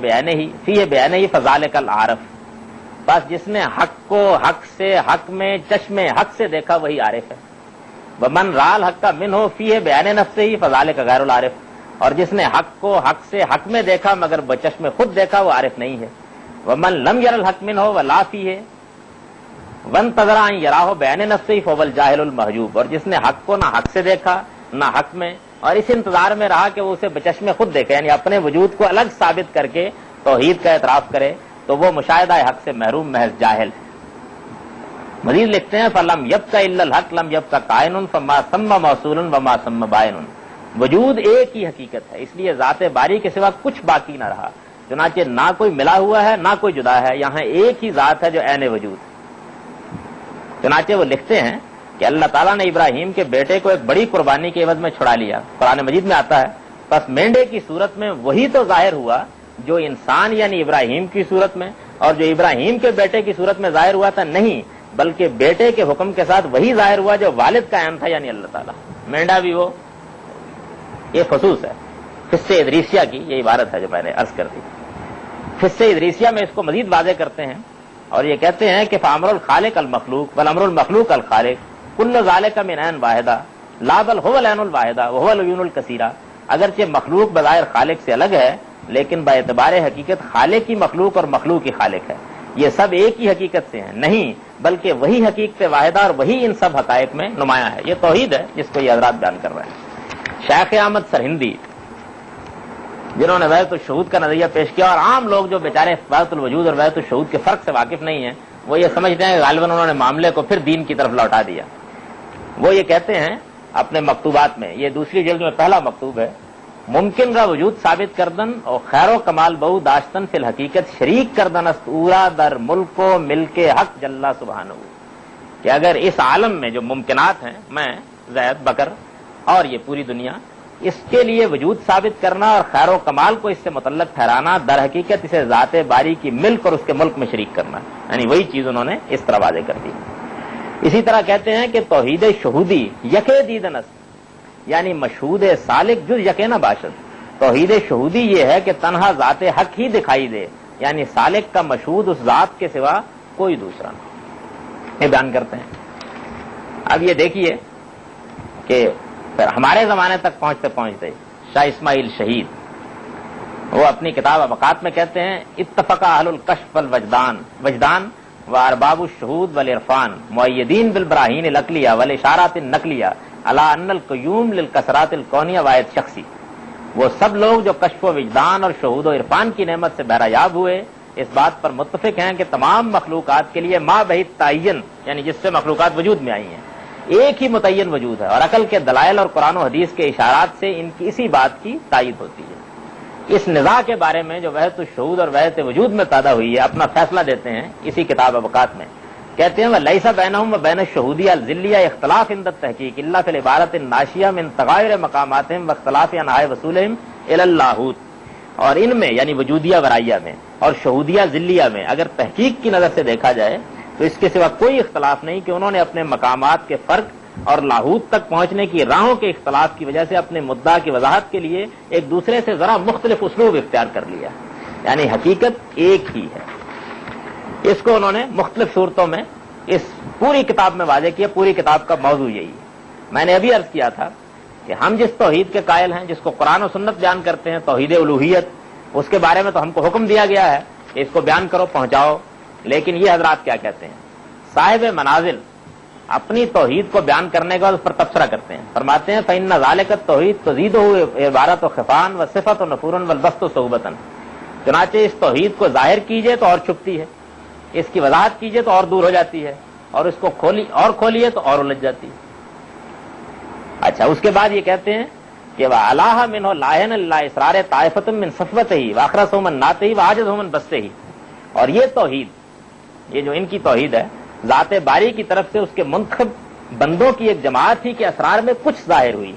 بیانہ فذالک العارف، بس جس نے حق کو حق سے حق میں چشم حق سے دیکھا وہی عارف ہے۔ ومن رال حق منہ فی بیان نفسہ فذالک غیر العارف، اور جس نے حق کو حق سے حق میں دیکھا مگر بچشم خود دیکھا وہ عارف نہیں ہے۔ ومن لم یر الحق منہ ولا فیہ وانتظر ان یراہ بیان نفسہ فهو الجاہل المحجوب، اور جس نے حق کو نہ حق سے دیکھا نہ حق میں، اور اس انتظار میں رہا کہ وہ اسے بچشم خود دیکھے، یعنی اپنے وجود کو الگ ثابت کر کے توحید کا اعتراف کرے، تو وہ مشاہدہ حق سے محروم محض جاہل ہے۔ مزید لکھتے ہیں فلم یبقى الا الحق لم يبقى کائن فما ثم موصول وما ثم بائن، وجود ایک ہی حقیقت ہے، اس لیے ذات باری کے سوا کچھ باقی نہ رہا، چنانچہ نہ کوئی ملا ہوا ہے نہ کوئی جدا ہے، یہاں ایک ہی ذات ہے جو عین وجود ہے۔ چنانچہ وہ لکھتے ہیں کہ اللہ تعالیٰ نے ابراہیم کے بیٹے کو ایک بڑی قربانی کے عوض میں چھڑا لیا، قرآن مجید میں آتا ہے، پس مینڈے کی صورت میں وہی تو ظاہر ہوا جو انسان یعنی ابراہیم کی صورت میں اور جو ابراہیم کے بیٹے کی صورت میں ظاہر ہوا تھا، نہیں بلکہ بیٹے کے حکم کے ساتھ وہی ظاہر ہوا جو والد کا عین تھا یعنی اللہ تعالیٰ، مینڈا بھی وہ۔ یہ خصوص ہے فصے ادریسیہ کی، یہ عبارت ہے جو میں نے عرض کر دی۔ فصے ادریسیہ میں اس کو مزید واضح کرتے ہیں اور یہ کہتے ہیں کہ فامر الخالق المخلوق والامر المخلوق الخالق کل ذالک من عین واحدہ لا بل هو العین الواحدہ وهو العیون الکثیرہ، اگرچہ مخلوق بظاہر خالق سے الگ ہے لیکن با اعتبار حقیقت خالق کی مخلوق اور مخلوق کی خالق ہے، یہ سب ایک ہی حقیقت سے ہیں، نہیں بلکہ وہی حقیقت واحدہ اور وہی ان سب حقائق میں نمایاں ہے۔ یہ توحید ہے جس کو یہ حضرات بیان کر رہے ہیں۔ شیخ احمد سرہندی جنہوں نے وحدت الشہود کا نظریہ پیش کیا، اور عام لوگ جو بیچارے وحدت الوجود اور وحدت الشہود کے فرق سے واقف نہیں ہیں، وہ یہ سمجھتے ہیں کہ غالباً انہوں نے معاملے کو پھر دین کی طرف لوٹا دیا۔ وہ یہ کہتے ہیں اپنے مکتوبات میں، یہ دوسری جلد میں پہلا مکتوب ہے، ممکن کا وجود ثابت کردن اور خیر و کمال بہو داشتن فی الحقیقت شریک کردن است اورا در ملک و ملک حق جل سبحانہ، کہ اگر اس عالم میں جو ممکنات ہیں، میں، زید، بکر اور یہ پوری دنیا، اس کے لیے وجود ثابت کرنا اور خیر و کمال کو اس سے متعلق ٹھہرانا، در حقیقت اسے ذات باری کی ملک اور اس کے ملک میں شریک کرنا، یعنی وہی چیز انہوں نے اس طرح واضح کر دی۔ اسی طرح کہتے ہیں کہ توحید شہودی یکے دیدن است، یعنی مشہود سالک جز یکے نہ باشد۔ توحید شہودی یہ ہے کہ تنہا ذات حق ہی دکھائی دے، یعنی سالک کا مشہود اس ذات کے سوا کوئی دوسرا نہ، یہ بیان کرتے ہیں۔ اب یہ دیکھیے کہ پھر ہمارے زمانے تک پہنچتے پہنچتے شاہ اسماعیل شہید وہ اپنی کتاب ابقات میں کہتے ہیں، اتفق اہل الکشف والوجدان وجدان و ارباب الشہود والعرفان مؤیدین بالبراہین العقلیہ والاشارات النقلیہ علی ان القیوم للکسرات الکونیہ واحد شخصی۔ وہ سب لوگ جو کشف و وجدان اور شہود و عرفان کی نعمت سے بہرایاب ہوئے، اس بات پر متفق ہیں کہ تمام مخلوقات کے لیے ما بہت تعین، یعنی جس سے مخلوقات وجود میں آئی ہیں، ایک ہی متعین وجود ہے، اور عقل کے دلائل اور قرآن و حدیث کے اشارات سے ان کی اسی بات کی تائید ہوتی ہے۔ اس نزاع کے بارے میں جو وحدت الشہود اور وحدت وجود میں پیدا ہوئی ہے، اپنا فیصلہ دیتے ہیں اسی کتاب ابقات میں، کہتے ہیں وَلَيْسَ بَيْنَهُمْ وَبَيْنَ الشُّهُودِيَّ الذِّلِّيَّ اختلاف عند التحقیق الا فی العبارۃ الناشیہ من تغایر مقاماتهم واختلاف انحاء وصولهم الى اللاہوت، اور ان میں یعنی وجودیہ ورائیہ میں اور شہودیہ ذلیہ میں اگر تحقیق کی نظر سے دیکھا جائے تو اس کے سوا کوئی اختلاف نہیں کہ انہوں نے اپنے مقامات کے فرق اور لاہوت تک پہنچنے کی راہوں کے اختلاف کی وجہ سے اپنے مدعا کی وضاحت کے لیے ایک دوسرے سے ذرا مختلف اسلوب اختیار کر لیا، یعنی حقیقت ایک ہی ہے۔ اس کو انہوں نے مختلف صورتوں میں اس پوری کتاب میں واضح کیا۔ پوری کتاب کا موضوع یہی ہے۔ میں نے ابھی عرض کیا تھا کہ ہم جس توحید کے قائل ہیں، جس کو قرآن و سنت بیان کرتے ہیں، توحید الوہیت، اس کے بارے میں تو ہم کو حکم دیا گیا ہے کہ اس کو بیان کرو، پہنچاؤ، لیکن یہ حضرات کیا کہتے ہیں؟ صاحب منازل اپنی توحید کو بیان کرنے کا اس پر تبصرہ کرتے ہیں، فرماتے ہیں فإن ذلك التوحید تزیدہ عبارت و خفان و صفت و نفور والبسط و صحبتا، چنانچہ اس توحید کو ظاہر کیجئے تو اور چھپتی ہے، اس کی وضاحت کیجئے تو اور دور ہو جاتی ہے، اور اس کو کھولیے تو اور الجھ جاتی ہے۔ اچھا، اس کے بعد یہ کہتے ہیں کہ وَعَلَاهَ مِنْهُ لَاهِنَ لِلَّهِ إِسْرَارِ طَائِفَةٍ مِّن صَفْوَتِهِ وَأَخْرَسُهُ مَن نَّاتِهِ وَعَاجَزُهُ مَن بَسْطِهِ، اور یہ توحید، یہ جو ان کی توحید ہے، ذات باری کی طرف سے اس کے منتخب بندوں کی ایک جماعت ہی کے اسرار میں کچھ ظاہر ہوئی،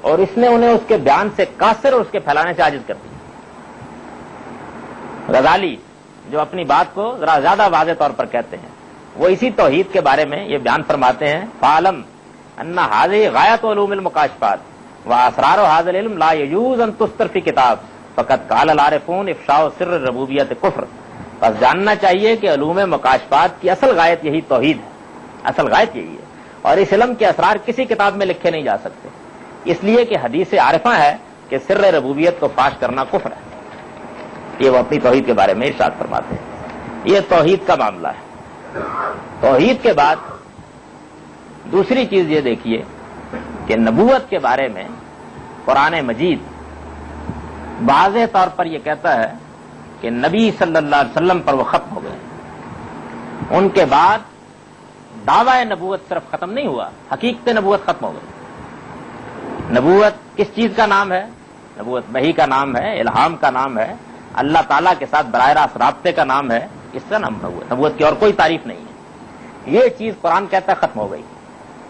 اور اس نے انہیں اس کے بیان سے قاصر اور اس کے پھیلانے سے عاجز کر دیا۔ غزالی جو اپنی بات کو ذرا زیادہ واضح طور پر کہتے ہیں، وہ اسی توحید کے بارے میں یہ بیان فرماتے ہیں، فَعَلَمْ أَنَّ هَذِهِ غَايَةُ عُلُومِ الْمُكَاشِفَاتِ وَأَسْرَارُ هَذَا الْعِلْمِ لَا يَجُوزُ أَن تُسْتَرَ فِي كِتَابٍ فَقَدْ قَالَ الْعَارِفُونَ إِفْشَاءُ سِرِّ الرُّبُوبِيَّةِ كُفْرٌ۔ بس جاننا چاہیے کہ علوم مکاشفات کی اصل غایت یہی توحید ہے، اصل غایت یہی ہے، اور اس علم کے اسرار کسی کتاب میں لکھے نہیں جا سکتے، اس لیے کہ حدیث عارفہ ہے کہ سر ربوبیت کو فاش کرنا کفر ہے۔ یہ وہ اپنی توحید کے بارے میں ارشاد فرماتے ہیں۔ یہ توحید کا معاملہ ہے۔ توحید کے بعد دوسری چیز یہ دیکھیے کہ نبوت کے بارے میں قرآن مجید واضح طور پر یہ کہتا ہے کہ نبی صلی اللہ علیہ وسلم پر وہ ختم ہو گئے۔ ان کے بعد دعویٰ نبوت صرف ختم نہیں ہوا، حقیقت نبوت ختم ہو گئی۔ نبوت کس چیز کا نام ہے؟ نبوت وحی کا نام ہے، الہام کا نام ہے، اللہ تعالیٰ کے ساتھ براہ راست رابطے کا نام ہے، اس کا نام نبوت۔ نبوت کی اور کوئی تعریف نہیں ہے۔ یہ چیز قرآن کہتا ہے ختم ہو گئی۔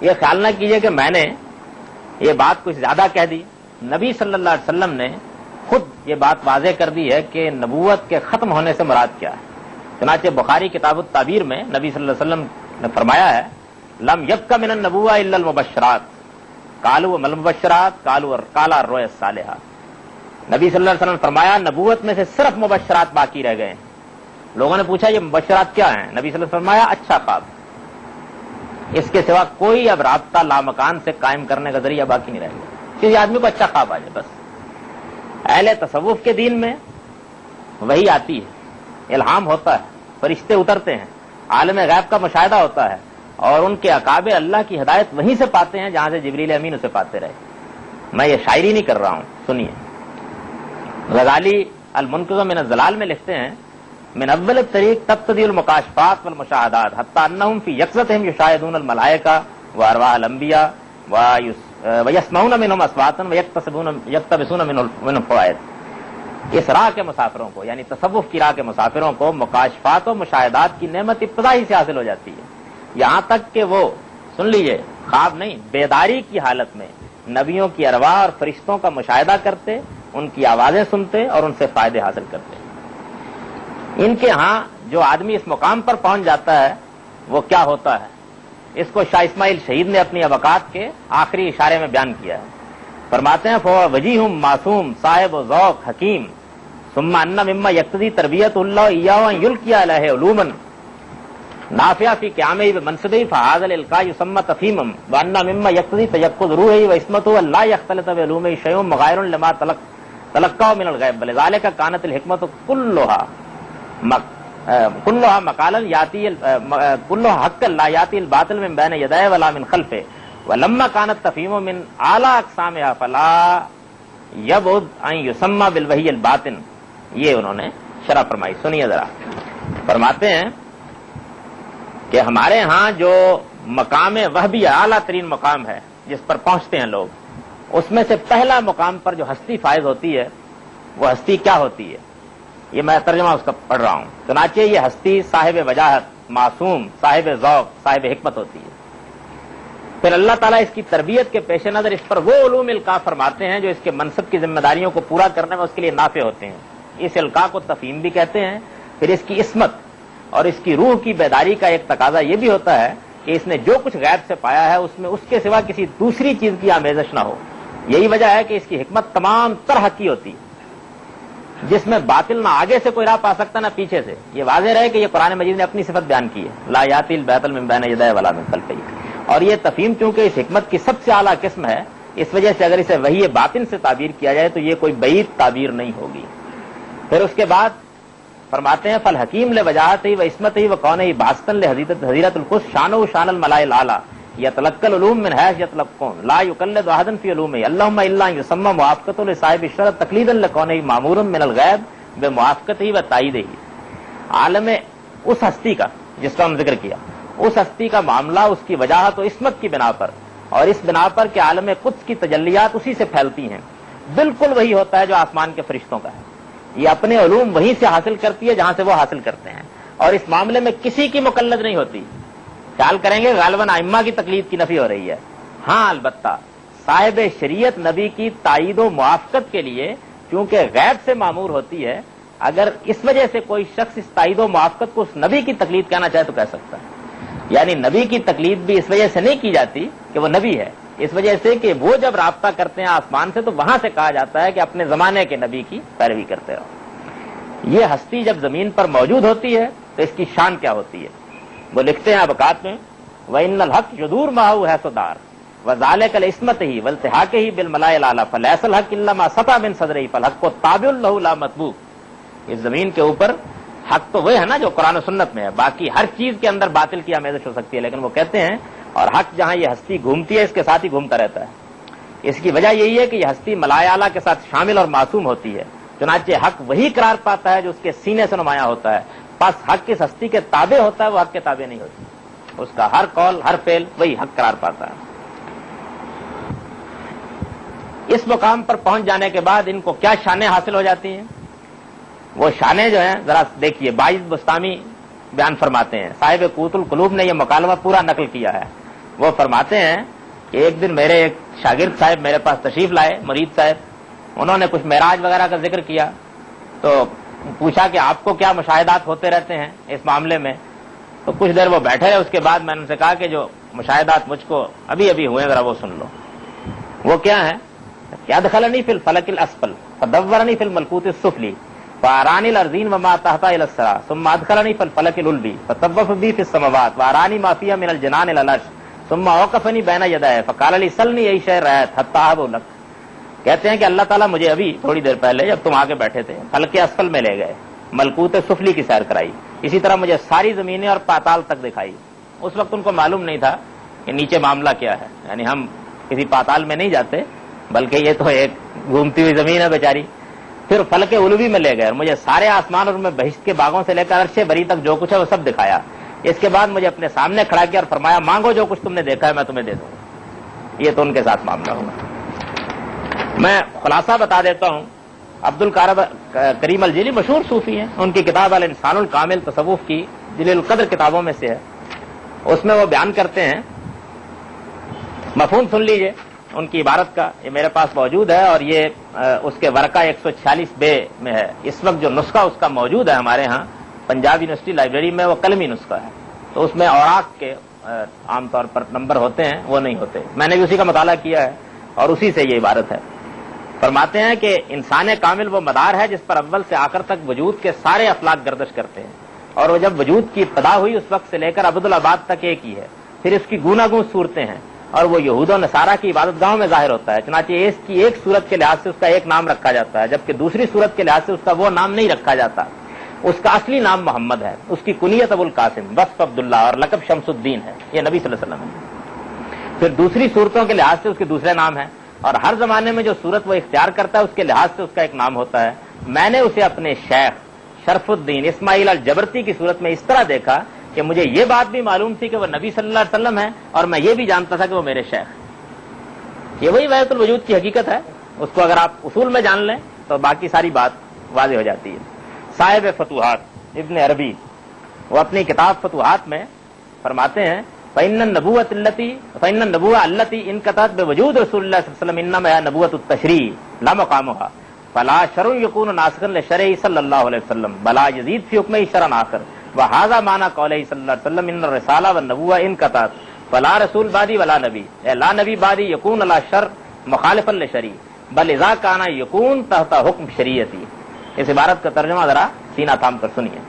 یہ خیال نہ کیجئے کہ میں نے یہ بات کچھ زیادہ کہہ دی، نبی صلی اللہ علیہ وسلم نے خود یہ بات واضح کر دی ہے کہ نبوت کے ختم ہونے سے مراد کیا ہے۔ چنانچہ بخاری کتاب التعبیر میں نبی صلی اللہ علیہ وسلم نے فرمایا ہے لم یبق من النبوہ الا المبشرات قالوا وما المبشرات قالوا قال الرؤیا الصالحہ۔ نبی صلی اللہ علیہ وسلم نے فرمایا نبوت میں سے صرف مبشرات باقی رہ گئے ہیں۔ لوگوں نے پوچھا یہ مبشرات کیا ہیں؟ نبی صلی اللہ علیہ وسلم نے فرمایا اچھا خواب، اس کے سوا کوئی اب رابطہ لامکان سے قائم کرنے کا ذریعہ باقی نہیں رہ گیا۔ کسی آدمی کو اچھا خواب آ جائے بس۔ اہل تصوف کے دین میں وہی آتی ہے، الہام ہوتا ہے، فرشتے اترتے ہیں، عالم غیب کا مشاہدہ ہوتا ہے، اور ان کے اکابر اللہ کی ہدایت وہیں سے پاتے ہیں جہاں سے جبریل امین اسے پاتے رہے۔ میں یہ شاعری نہیں کر رہا ہوں، سنیے۔ غزالی المنقذ من الضلال میں لکھتے ہیں من اول الطریق تبتدی المکاشفات والمشاہدات حتی انہم فی یقظتہم یشاہدون الملائکہ وارواح الانبیاء ویسمعون منہم اصواتا ویقتبسون منہم فوائد. اس راہ کے مسافروں کو یعنی تصوف کی راہ کے مسافروں کو مکاشفات و مشاہدات کی نعمت ابتدا ہی سے حاصل ہو جاتی ہے، یہاں تک کہ وہ سن لیجئے خواب نہیں بیداری کی حالت میں نبیوں کی ارواح اور فرشتوں کا مشاہدہ کرتے، ان کی آوازیں سنتے اور ان سے فائدے حاصل کرتے. ان کے ہاں جو آدمی اس مقام پر پہنچ جاتا ہے وہ کیا ہوتا ہے، اس کو شاہ اسماعیل شہید نے اپنی اوقات کے آخری اشارے میں بیان کیا ہے. فرماتے ہیں فَهُوَ وَجِيهٌ معصوم صاحب و ذوق حکیم ثم ان مما یقتضی تربیت اللہ ایاہ ان یلقی علیہ علوما نافعہ فی قیامہ بمنصبہ فهذا الالقاء یسمى تفہیما وان مما یقتضی تیقظ روحہ وعصمتہ لا یختلط بعلومہ شیء مغایر لما تلقاه من الغیب ولذلك كانت الحکمت كلها مقالا یاتی كلها حقا لا یاتی الباطل من بین یدیہ ولا من خلفہ ولما كانت تفہیم من اعلی اقسامها فلا یبعد ان یسمى بالوحی الباطن. یہ انہوں نے شرح فرمائی. سنیے ذرا. فرماتے ہیں کہ ہمارے ہاں جو مقام وہبی اعلیٰ ترین مقام ہے جس پر پہنچتے ہیں لوگ، اس میں سے پہلا مقام پر جو ہستی فائز ہوتی ہے وہ ہستی کیا ہوتی ہے، یہ میں ترجمہ اس کا پڑھ رہا ہوں. چنانچہ یہ ہستی صاحب وجاہت، معصوم، صاحب ذوق، صاحب حکمت ہوتی ہے. پھر اللہ تعالیٰ اس کی تربیت کے پیش نظر اس پر وہ علوم القاء فرماتے ہیں جو اس کے منصب کی ذمہ داریوں کو پورا کرنے میں اس کے لیے نافع ہوتے ہیں. اس القاء کو تفہیم بھی کہتے ہیں. پھر اس کی عصمت اور اس کی روح کی بیداری کا ایک تقاضا یہ بھی ہوتا ہے کہ اس نے جو کچھ غیب سے پایا ہے اس میں اس کے سوا کسی دوسری چیز کی آمیزش نہ ہو. یہی وجہ ہے کہ اس کی حکمت تمام طرح کی ہوتی ہے، جس میں باطل نہ آگے سے کوئی راہ پا سکتا نہ پیچھے سے. یہ واضح رہے کہ یہ قرآن مجید نے اپنی صفت بیان کی ہے، لا یاتی الباطل من بین یدیہ ولا من خلفہ. اور یہ تفہیم چونکہ اس حکمت کی سب سے اعلیٰ قسم ہے، اس وجہ سے اگر اسے وحی باطن سے تعبیر کیا جائے تو یہ کوئی بعید تعبیر نہیں ہوگی. پھر اس کے بعد فرماتے ہیں فالحکیم لوجاہتہ وعصمتہ وکونہ باسطا لحضیرۃ القدس شانہ شان الملائکۃ الاعلی یتلقى العلوم من حیث یتلقون لا یقلد احدا فی علومہ اللہم الا ان یسمى موافقۃ لصاحب الشرع تقلیدا لکونہ مامورا من الغیب بموافقتہ وتائیدہ. عالم اس ہستی کا جس کا ہم ذکر کیا، اس ہستی کا معاملہ اس کی وجاہت و عصمت کی بنا پر اور اس بنا پر کہ عالم قدس کی تجلیات اسی سے پھیلتی ہیں، بالکل وہی ہوتا ہے جو آسمان کے فرشتوں کا ہے. یہ اپنے علوم وہیں سے حاصل کرتی ہے جہاں سے وہ حاصل کرتے ہیں، اور اس معاملے میں کسی کی مقلد نہیں ہوتی. خیال کریں گے غالباً ائمہ کی تقلید کی نفی ہو رہی ہے. ہاں البتہ صاحب شریعت نبی کی تائید و موافقت کے لیے چونکہ غیب سے معمور ہوتی ہے، اگر اس وجہ سے کوئی شخص اس تائید و موافقت کو اس نبی کی تقلید کہنا چاہے تو کہہ سکتا ہے. یعنی نبی کی تقلید بھی اس وجہ سے نہیں کی جاتی کہ وہ نبی ہے، اس وجہ سے کہ وہ جب رابطہ کرتے ہیں آسمان سے تو وہاں سے کہا جاتا ہے کہ اپنے زمانے کے نبی کی پیروی کرتے رہو. یہ ہستی جب زمین پر موجود ہوتی ہے تو اس کی شان کیا ہوتی ہے. وہ لکھتے ہیں ابقات میں وَإِنَّ الْحَقَّ يَدُورُ مَعَهُ حَيْثُ دَارَ وَذَلِكَ لِعِصْمَتِهِ وَالْتِحَاقِهِ بِالْمَلَائِكَةِ الْأَعْلَىٰ فَلَيْسَ الْحَقُّ إِلَّا مَا سَطَعَ مِنْ صَدْرِهِ فَالْحَقُّ تَابِعٌ لَهُ لَا مَطْبُوعٌ. اس زمین کے اوپر حق تو وہ ہے نا جو قرآن و سنت میں ہے، باقی ہر چیز کے اندر باطل کی آمیزش ہو سکتی ہے، لیکن وہ کہتے ہیں اور حق جہاں یہ ہستی گھومتی ہے اس کے ساتھ ہی گھومتا رہتا ہے. اس کی وجہ یہی ہے کہ یہ ہستی ملائے اعلیٰ کے ساتھ شامل اور معصوم ہوتی ہے، چنانچہ حق وہی قرار پاتا ہے جو اس کے سینے سے نمایاں ہوتا ہے. پس حق اس ہستی کے تابع ہوتا ہے، وہ حق کے تابع نہیں ہوتی. اس کا ہر قول ہر فعل وہی حق قرار پاتا ہے. اس مقام پر پہنچ جانے کے بعد ان کو کیا شانیں حاصل ہو جاتی ہیں؟ وہ شانیں جو ہیں ذرا دیکھیے. باعث بستامی بیان فرماتے ہیں، صاحب قوت القلوب نے یہ مکالمہ پورا نقل کیا ہے. وہ فرماتے ہیں کہ ایک دن میرے ایک شاگرد صاحب میرے پاس تشریف لائے، مرید صاحب. انہوں نے کچھ معراج وغیرہ کا ذکر کیا تو پوچھا کہ آپ کو کیا مشاہدات ہوتے رہتے ہیں اس معاملے میں. تو کچھ دیر وہ بیٹھے رہے، اس کے بعد میں نے ان سے کہا کہ جو مشاہدات مجھ کو ابھی ابھی ہوئے ذرا وہ سن لو. وہ کیا ہے؟ کیا دخلنی فی الفلک الاسفل فدورنی فی الملکوت السفلی وارانی الارضین وما تحت الى الثرى ثم ادخلنی فی الفلک العلوی فطوف بی فی السماوات وارانی ما فیها من الجنان الى العرش ثم اوقفنی بین یدیہ فقال لی سلنی ای شیء رأیت حتی احب لک. کہتے ہیں کہ اللہ تعالیٰ مجھے ابھی تھوڑی دیر پہلے جب تم آگے بیٹھے تھے فلک اسفل میں لے گئے، ملکوت سفلی کی سیر کرائی، اسی طرح مجھے ساری زمینیں اور پاتال تک دکھائی. اس وقت ان کو معلوم نہیں تھا کہ نیچے معاملہ کیا ہے، یعنی ہم کسی پاتال میں نہیں جاتے بلکہ یہ تو ایک گھومتی ہوئی زمین ہے بیچاری. پھر فلک علوی میں لے گئے اور مجھے سارے آسمان اور میں بہشت کے باغوں سے لے کر عرش بری تک جو کچھ ہے وہ سب دکھایا. اس کے بعد مجھے اپنے سامنے کھڑا کیا اور فرمایا مانگو جو کچھ تم نے دیکھا ہے میں تمہیں دے دوں گا. یہ تو ان کے ساتھ معاملہ ہوگا. میں خلاصہ بتا دیتا ہوں. عبد الکریم الجیلی مشہور صوفی ہیں. ان کی کتاب الانسان الکامل تصوف کی جلیل القدر کتابوں میں سے ہے. اس میں وہ بیان کرتے ہیں, مفہوم سن لیجئے ان کی عبارت کا, یہ میرے پاس موجود ہے اور یہ اس کے ورقہ 146 بے میں ہے. اس وقت جو نسخہ اس کا موجود ہے ہمارے ہاں پنجاب یونیورسٹی لائبریری میں, وہ قلمی نسخہ ہے. تو اس میں اوراق کے عام طور پر نمبر ہوتے ہیں, وہ نہیں ہوتے. میں نے بھی اسی کا مطالعہ کیا ہے اور اسی سے یہ عبارت ہے. فرماتے ہیں کہ انسان کامل وہ مدار ہے جس پر اول سے آخر تک وجود کے سارے افلاک گردش کرتے ہیں, اور وہ جب وجود کی ابتدا ہوئی اس وقت سے لے کر ابدالآباد تک ایک ہی ہے. پھر اس کی گوناگون صورتیں ہیں اور وہ یہود و نصارہ کی عبادت گاہوں میں ظاہر ہوتا ہے. چنانچہ اس کی ایک صورت کے لحاظ سے اس کا ایک نام رکھا جاتا ہے, جبکہ دوسری صورت کے لحاظ سے اس کا وہ نام نہیں رکھا جاتا. اس کا اصلی نام محمد ہے, اس کی کنیت ابو القاسم, وصف عبداللہ اور لقب شمس الدین ہے. یہ نبی صلی اللہ علیہ وسلم ہے. پھر دوسری صورتوں کے لحاظ سے اس کے دوسرے نام ہیں, اور ہر زمانے میں جو صورت وہ اختیار کرتا ہے اس کے لحاظ سے اس کا ایک نام ہوتا ہے. میں نے اسے اپنے شیخ شرف الدین اسماعیل الجبرتی کی صورت میں اس طرح دیکھا کہ مجھے یہ بات بھی معلوم تھی کہ وہ نبی صلی اللہ علیہ وسلم ہے, اور میں یہ بھی جانتا تھا کہ وہ میرے شیخ ہیں. یہ وہی وحدت الوجود کی حقیقت ہے. اس کو اگر آپ اصول میں جان لیں تو باقی ساری بات واضح ہو جاتی ہے. صاحب فتوحات ابن عربی وہ اپنی کتاب فتوحات میں فرماتے ہیں فإن النبوة التي انقطعت بوجود رسول اللہ صلی اللہ علیہ وسلم انما نبوۃ التشریع لا مقامها فلا شرع يكون ناسخا لشرع صلی اللہ علیہ وسلم بلا يزيد في حكمه شرعا آخر وهذا معنى قوله صلی اللہ علیہ وسلم ان الرسالة والنبوة انقطعت فلا رسول بعدي ولا نبي لا نبي بعدي يكون على شرع مخالفا لشرع بل اذا كان يكون تحت حکم شریعتی. اس عبارت کا ترجمہ ذرا سینہ تھام کر سنیے.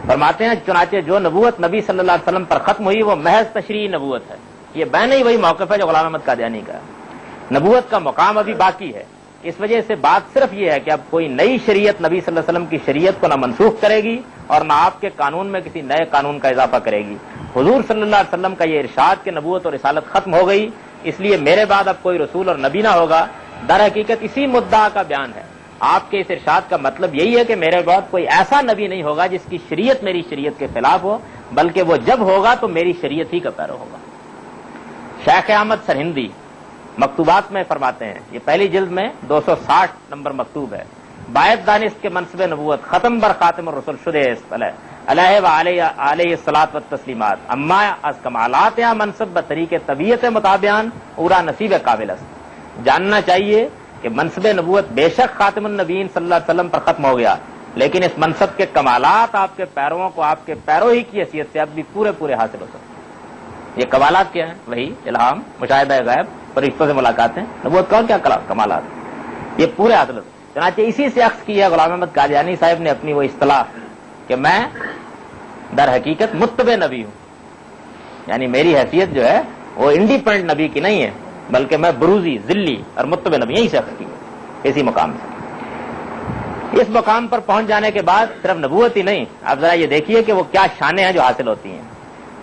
فرماتے ہیں چنانچہ جو نبوت نبی صلی اللہ علیہ وسلم پر ختم ہوئی وہ محض تشریعی نبوت ہے. یہ بین ہی وہی موقف ہے جو غلام احمد قادیانی کا ہے. نبوت کا مقام ابھی باقی ہے. اس وجہ سے بات صرف یہ ہے کہ اب کوئی نئی شریعت نبی صلی اللہ علیہ وسلم کی شریعت کو نہ منسوخ کرے گی اور نہ آپ کے قانون میں کسی نئے قانون کا اضافہ کرے گی. حضور صلی اللہ علیہ وسلم کا یہ ارشاد کہ نبوت اور رسالت ختم ہو گئی, اس لیے میرے بعد اب کوئی رسول اور نبی نہ ہوگا, در حقیقت اسی مدعا کا بیان ہے. آپ کے اس ارشاد کا مطلب یہی ہے کہ میرے بعد کوئی ایسا نبی نہیں ہوگا جس کی شریعت میری شریعت کے خلاف ہو, بلکہ وہ جب ہوگا تو میری شریعت ہی کا پیرو ہوگا. شیخ احمد سرہندی مکتوبات میں فرماتے ہیں, یہ پہلی جلد میں 260 نمبر مکتوب ہے, باعث دانست کے منصب نبوت ختم بر خاتم الرسل شدہ علیہ علیہ الصلاۃ والتسلیمات اما از کمالات یا منصب بطریق طبیعت مطابعان اورا نصیب قابل است. جاننا چاہیے کہ منصب نبوت بے شک خاتم النبیین صلی اللہ علیہ وسلم پر ختم ہو گیا, لیکن اس منصب کے کمالات آپ کے پیرووں کو آپ کے پیرو ہی کی حیثیت سے اب بھی پورے پورے حاصل ہو سکتے. یہ کمالات کیا ہیں؟ وہی الہام, مشاہدہ غیب, فرشتوں سے ملاقاتیں. نبوت کا کیا کمالات, یہ پورے حاصل ہوتے. چنانچہ اسی سے عکس کیا غلام احمد قادیانی صاحب نے اپنی وہ اصطلاح کہ میں در حقیقت متبع نبی ہوں, یعنی میری حیثیت جو ہے وہ انڈیپینڈنٹ نبی کی نہیں ہے بلکہ میں بروزی ذلی اور متبع نبی یہی شخص کی اسی مقام سے. اس مقام پر پہنچ جانے کے بعد صرف نبوت ہی نہیں, آپ ذرا یہ دیکھیے کہ وہ کیا شانیں ہیں جو حاصل ہوتی ہیں.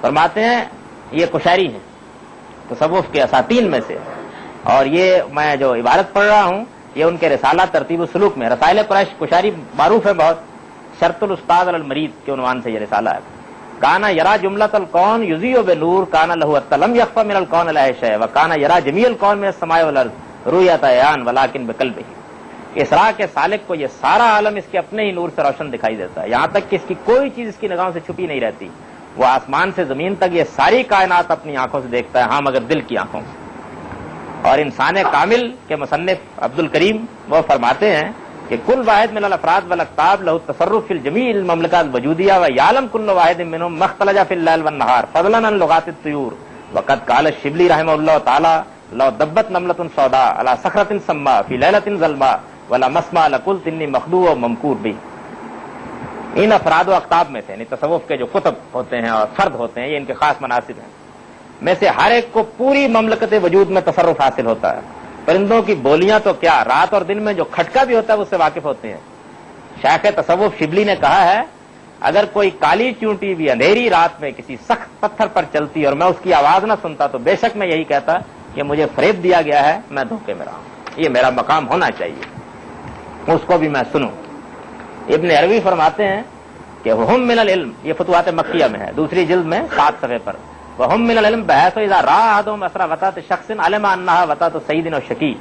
فرماتے ہیں یہ کشاری ہے تصوف کے اساتین میں سے, اور یہ میں جو عبارت پڑھ رہا ہوں یہ ان کے رسالہ ترتیب السلوک میں, رسائل قریش کشاری معروف ہے بہت, شرط الاستاذ علی المرید کے عنوان سے یہ رسالہ ہے. کانا یرا جملۃ الکون یضیء بنور کانا لہ التلم یخفى من الکون لا شیء وکانا یرا جمیع الکون من السماء والارض رؤیۃ عیان ولکن بقلبہ. اسراء کے سالک کو یہ سارا عالم اس کے اپنے ہی نور سے روشن دکھائی دیتا ہے, یہاں تک کہ اس کی کوئی چیز اس کی نگاہوں سے چھپی نہیں رہتی. وہ آسمان سے زمین تک یہ ساری کائنات اپنی آنکھوں سے دیکھتا ہے, ہاں مگر دل کی آنکھوں سے. اور انسان کامل کے مصنف عبد الکریم وہ فرماتے ہیں کہ کل واحد من الافراد والاقطاب له التصرف في الجميع المملكات الوجوديه ويعلم كل واحد منهم ما اختلج في الليل والنهار فضلا عن لغات الطيور. وقد قال الشبلی رحمه الله تعالى لو دبت نملة سوداء على صخرة سماء في ليلة ظلماء ولا مسمع لقلت اني مخدوع وممكور به. ان افراد و اقطاب میں سے, یعنی تصوف کے جو کتب ہوتے ہیں اور فرد ہوتے ہیں, یہ ان کے خاص مناسب ہیں, میں سے ہر ایک کو پوری مملکت وجود میں تصرف حاصل ہوتا ہے. پرندوں کی بولیاں تو کیا, رات اور دن میں جو کھٹکا بھی ہوتا ہے اس سے واقف ہوتے ہیں. شیخ تصوف شبلی نے کہا ہے اگر کوئی کالی چونٹی بھی اندھیری رات میں کسی سخت پتھر پر چلتی اور میں اس کی آواز نہ سنتا تو بے شک میں یہی کہتا کہ مجھے فریب دیا گیا ہے, میں دھوکے میں رہا ہوں. یہ میرا مقام ہونا چاہیے. اس کو بھی میں سنوں. ابن عربی فرماتے ہیں کہ وہم من العلم، یہ فتوحات مکیہ میں ہے، دوسری جلد میں 7 صفحے پر، وہم من العلم بحیث اذا راى احدهم اسرى وطأة شخص علم انها وطأة سعید و شقی.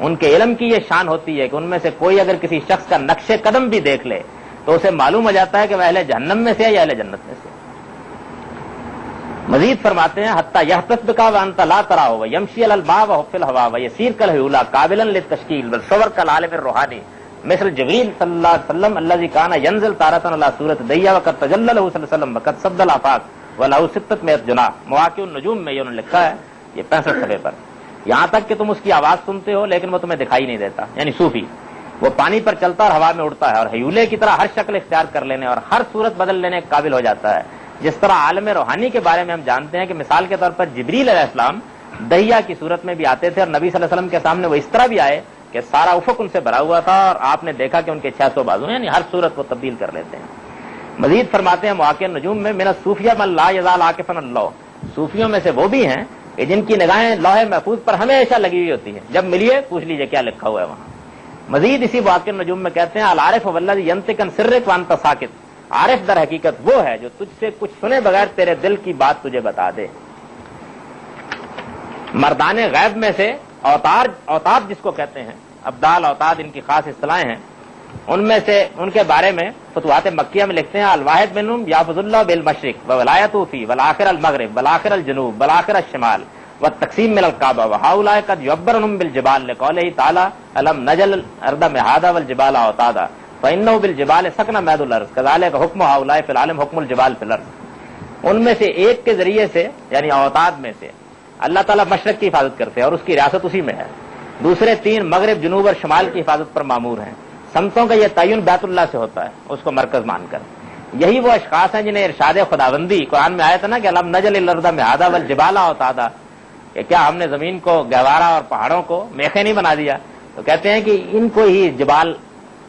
ان کے علم کی یہ شان ہوتی ہے کہ ان میں سے کوئی اگر کسی شخص کا نقش قدم بھی دیکھ لے تو اسے معلوم ہو جاتا ہے کہ وہ اہل جہنم میں سے ہے یا اہل جنت میں سے. مزید فرماتے ہیں حتی یحتس بک وانت لا تراه ویمشی علی الماء وفی الهوا ویسیر کالحیولا قابلا للتشکیل والصور کالعالم الروحانی مثل جبریل صلی اللہ علیہ وسلم الذي كان ينزل تارة على صورة دیا وقد تجلى له صلی اللہ علیہ وسلم وقد سد الآفاق وله 600 جناح. مواقع النجوم میں یہ انہوں نے لکھا ہے، یہ 65 صفحے پر. یہاں تک کہ تم اس کی آواز سنتے ہو لیکن وہ تمہیں دکھائی نہیں دیتا. یعنی صوفی وہ پانی پر چلتا اور ہوا میں اڑتا ہے اور حیولے کی طرح ہر شکل اختیار کر لینے اور ہر صورت بدل لینے کے قابل ہو جاتا ہے. جس طرح عالم روحانی کے بارے میں ہم جانتے ہیں کہ مثال کے طور پر جبریل علیہ السلام دہیا کی صورت میں بھی آتے تھے اور نبی صلی اللہ علیہ وسلم کے سامنے وہ اس طرح بھی آئے کہ سارا افق ان سے بھرا ہوا تھا اور آپ نے دیکھا کہ ان کے 600 بازو ہیں، یعنی ہر صورت وہ تبدیل کر لیتے ہیں. مزید فرماتے ہیں مواقع نجوم میں من الصوفیہ من لا یزال عاکفا اللہ، صوفیوں میں سے وہ بھی ہیں کہ جن کی نگاہیں لوح محفوظ پر ہمیشہ لگی ہوئی ہوتی ہیں، جب ملیے پوچھ لیجئے کیا لکھا ہوا ہے وہاں. مزید اسی مواقع نجوم میں کہتے ہیں العارف والذی ینطق عن سرک وانت ساکت، عارف در حقیقت وہ ہے جو تجھ سے کچھ سنے بغیر تیرے دل کی بات تجھے بتا دے. مردان غیب میں سے اوتاد جس کو کہتے ہیں، ابدال اوتاد ان کی خاص اصطلاحیں ہیں، ان میں سے ان کے بارے میں فتوحات مکیہ میں لکھتے ہیں الواحد منہم یافظ اللہ بالمشرق وولایتہ فی والآخر المغرب والآخر الجنوب والآخر الشمال والتقسیم من الکعبہ وہؤلاء قد یعبر عنہم بالجبال لقولہ تعالی الم نجعل الارض مہادا والجبال اوتادا فإنہ بالجبال سکن مہد الارض کذالک حکم ہؤلاء فی العالم حکم الجبال فی الارض. ان میں سے ایک کے ذریعے سے یعنی اوتاد میں سے اللہ تعالیٰ مشرق کی حفاظت کرتے ہیں اور اس کی ریاست اسی میں ہے. دوسرے 3 مغرب جنوب اور شمال کی حفاظت پر مامور ہیں. سمتوں کا یہ تعین بیت اللہ سے ہوتا ہے اس کو مرکز مان کر. یہی وہ اشخاص ہیں جنہیں ارشاد خداوندی قرآن میں آیا تھا نا کہ الم نجعل الارض مہادا والجبال اوتادا، کہ کیا ہم نے زمین کو گہوارہ اور پہاڑوں کو میخیں نہیں بنا دیا. تو کہتے ہیں کہ ان کو ہی جبال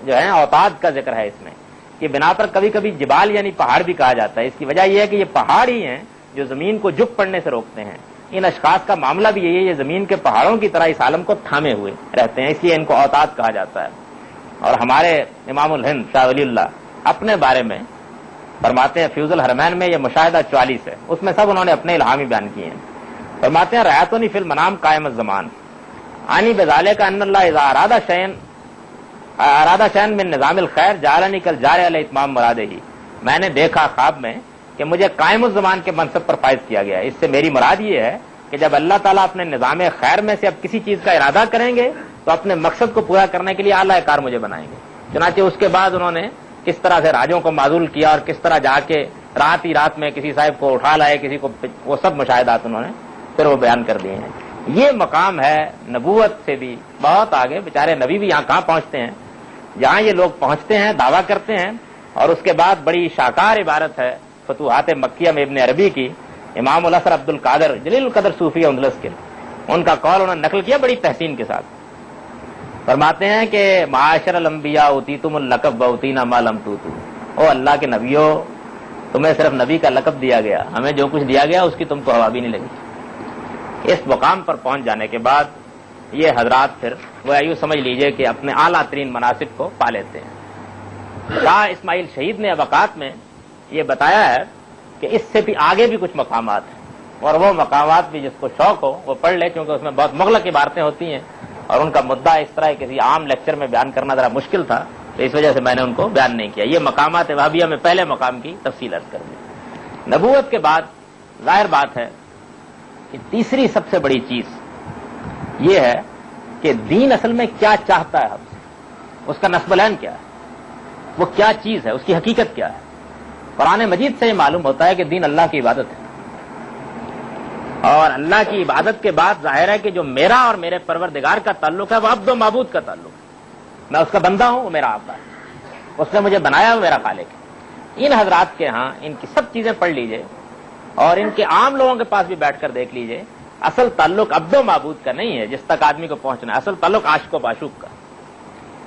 جو ہے اوتاد کا ذکر ہے اس میں، کہ بنا پر کبھی کبھی جبال یعنی پہاڑ بھی کہا جاتا ہے. اس کی وجہ یہ ہے کہ یہ پہاڑ ہی ہیں جو زمین کو جھک پڑنے سے روکتے ہیں. ان اشخاص کا معاملہ بھی یہی ہے، یہ زمین کے پہاڑوں کی طرح اس عالم کو تھامے ہوئے رہتے ہیں، اس لیے ان کو اوتاد کہا جاتا ہے. اور ہمارے امام الہند شاہ ولی اللہ اپنے بارے میں فرماتے ہیں فیوز الحرمین میں، یہ مشاہدہ 44 ہے، اس میں سب انہوں نے اپنے الہامی بیان کیے ہیں. فرماتے ہیں رایتونی فی المنام قائم الزمان انی بذالک ان اللہ اذا ارادہ شیئن من نظام الخیر جعلنی کل جارے علی اتمام مرادہ ہی. میں نے دیکھا خواب میں کہ مجھے قائم الزمان کے منصب پر فائز کیا گیا. اس سے میری مراد یہ ہے کہ جب اللہ تعالیٰ اپنے نظام خیر میں سے اب کسی چیز کا ارادہ کریں گے تو اپنے مقصد کو پورا کرنے کے لیے اعلیٰ کار مجھے بنائیں گے. چنانچہ اس کے بعد انہوں نے کس طرح سے راجوں کو معزول کیا اور کس طرح جا کے رات ہی رات میں کسی صاحب کو اٹھا لائے، کسی کو، وہ سب مشاہدات انہوں نے پھر وہ بیان کر دیے ہیں. یہ مقام ہے نبوت سے بھی بہت آگے. بیچارے نبی بھی یہاں کہاں پہنچتے ہیں جہاں یہ لوگ پہنچتے ہیں، دعویٰ کرتے ہیں. اور اس کے بعد بڑی شاکار عبارت ہے فتوحات مکیہ میں ابن عربی کی، امام الاسر عبد القادر جلیل القدر صوفی اندلس کے، ان کا قول انہوں نے نقل کیا بڑی تحسین کے ساتھ. فرماتے ہیں کہ معاشر الانبیاء اوتیتم اللقب واوتینا ما لم توتوا، او اللہ کے نبیوں تمہیں صرف نبی کا لقب دیا گیا، ہمیں جو کچھ دیا گیا اس کی تم کو ہوا بھی نہیں لگی. اس مقام پر پہنچ جانے کے بعد یہ حضرات پھر وہ یوں سمجھ لیجئے کہ اپنے اعلیٰ ترین مناصب کو پا لیتے ہیں. شاہ اسماعیل شہید نے ابقات میں یہ بتایا ہے کہ اس سے بھی آگے بھی کچھ مقامات ہیں، اور وہ مقامات بھی جس کو شوق ہو وہ پڑھ لے، کیونکہ اس میں بہت مغلق عبارتیں ہوتی ہیں اور ان کا مدعا اس طرح کسی عام لیکچر میں بیان کرنا ذرا مشکل تھا، تو اس وجہ سے میں نے ان کو بیان نہیں کیا. یہ مقامات وہابیہ میں پہلے مقام کی تفصیل عرض کر دی. نبوت کے بعد ظاہر بات ہے کہ تیسری سب سے بڑی چیز یہ ہے کہ دین اصل میں کیا چاہتا ہے ہم سے، اس کا نصب العین کیا ہے، وہ کیا چیز ہے، اس کی حقیقت کیا ہے. قرآن مجید سے یہ معلوم ہوتا ہے کہ دین اللہ کی عبادت ہے، اور اللہ کی عبادت کے بعد ظاہر ہے کہ جو میرا اور میرے پروردگار کا تعلق ہے وہ عبد و معبود کا تعلق ہے. میں اس کا بندہ ہوں، وہ میرا آقا ہے، اس نے مجھے بنایا، وہ میرا خالق ہے. ان حضرات کے ہاں ان کی سب چیزیں پڑھ لیجئے اور ان کے عام لوگوں کے پاس بھی بیٹھ کر دیکھ لیجئے، اصل تعلق عبد و معبود کا نہیں ہے جس تک آدمی کو پہنچنا ہے، اصل تعلق عاشق و معشوق کا.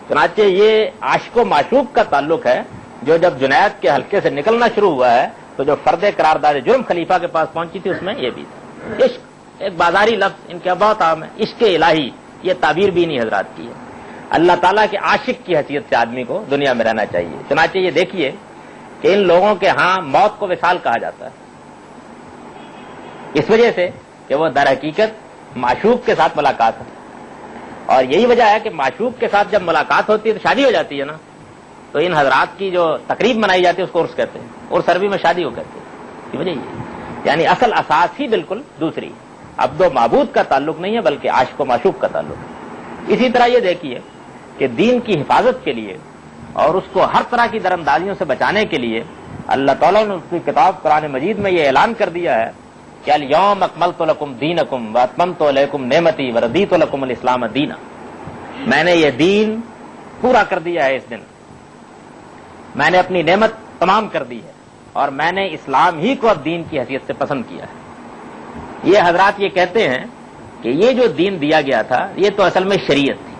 چنانچہ یہ عاشق و معشوق کا تعلق ہے جو جب جنید کے حلقے سے نکلنا شروع ہوا ہے تو جو فرد قرارداد جرم خلیفہ کے پاس پہنچی تھی اس میں یہ بھی تھا. عشق ایک بازاری لفظ ان کے بہت عام ہے، عشق الہی، یہ تعبیر بھی نہیں حضرات کی ہے. اللہ تعالیٰ کے عاشق کی حیثیت سے آدمی کو دنیا میں رہنا چاہیے. چنانچہ یہ دیکھیے کہ ان لوگوں کے ہاں موت کو وصال کہا جاتا ہے اس وجہ سے کہ وہ در حقیقت معشوق کے ساتھ ملاقات ہے. اور یہی وجہ ہے کہ معشوق کے ساتھ جب ملاقات ہوتی ہے تو شادی ہو جاتی ہے نا. تو ان حضرات کی جو تقریب منائی جاتی ہے اس کو عرس کہتے ہیں, عرس عربی میں شادی ہو کہتے ہیں. یہ وجہ یہ یعنی اصل اساس ہی بالکل دوسری, عبد و معبود کا تعلق نہیں ہے بلکہ عاشق و معشوق کا تعلق ہے. اسی طرح یہ دیکھیے کہ دین کی حفاظت کے لیے اور اس کو ہر طرح کی دراندازیوں سے بچانے کے لیے اللہ تعالیٰ نے اس کی کتاب قرآن مجید میں یہ اعلان کر دیا ہے کہ الیوم اکملت لکم دینکم واتممت علیکم نعمتی ورضیت لکم الاسلام دینا. میں نے یہ دین پورا کر دیا ہے, اس دن میں نے اپنی نعمت تمام کر دی ہے اور میں نے اسلام ہی کو اب دین کی حیثیت سے پسند کیا ہے. یہ حضرات یہ کہتے ہیں کہ یہ جو دین دیا گیا تھا یہ تو اصل میں شریعت تھی.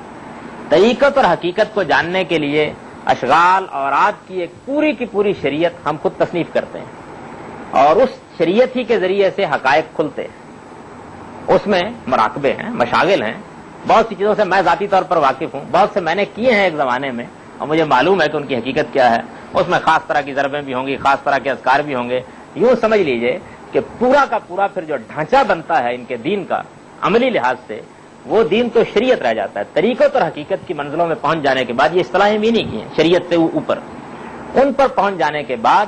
طریقت اور حقیقت کو جاننے کے لیے اشغال اور آج کی ایک پوری کی پوری شریعت ہم خود تصنیف کرتے ہیں اور اس شریعت ہی کے ذریعے سے حقائق کھلتے ہیں. اس میں مراقبے ہیں, مشاغل ہیں, بہت سی چیزوں سے میں ذاتی طور پر واقف ہوں, بہت سے میں نے کیے ہیں ایک زمانے میں اور مجھے معلوم ہے کہ ان کی حقیقت کیا ہے. اس میں خاص طرح کی ضربیں بھی ہوں گی, خاص طرح کے اذکار بھی ہوں گے. یوں سمجھ لیجئے کہ پورا کا پورا پھر جو ڈھانچہ بنتا ہے ان کے دین کا عملی لحاظ سے, وہ دین تو شریعت رہ جاتا ہے. طریقت اور حقیقت کی منزلوں میں پہنچ جانے کے بعد, یہ اصطلاحیں بھی نہیں کی ہیں شریعت سے اوپر, ان پر پہنچ جانے کے بعد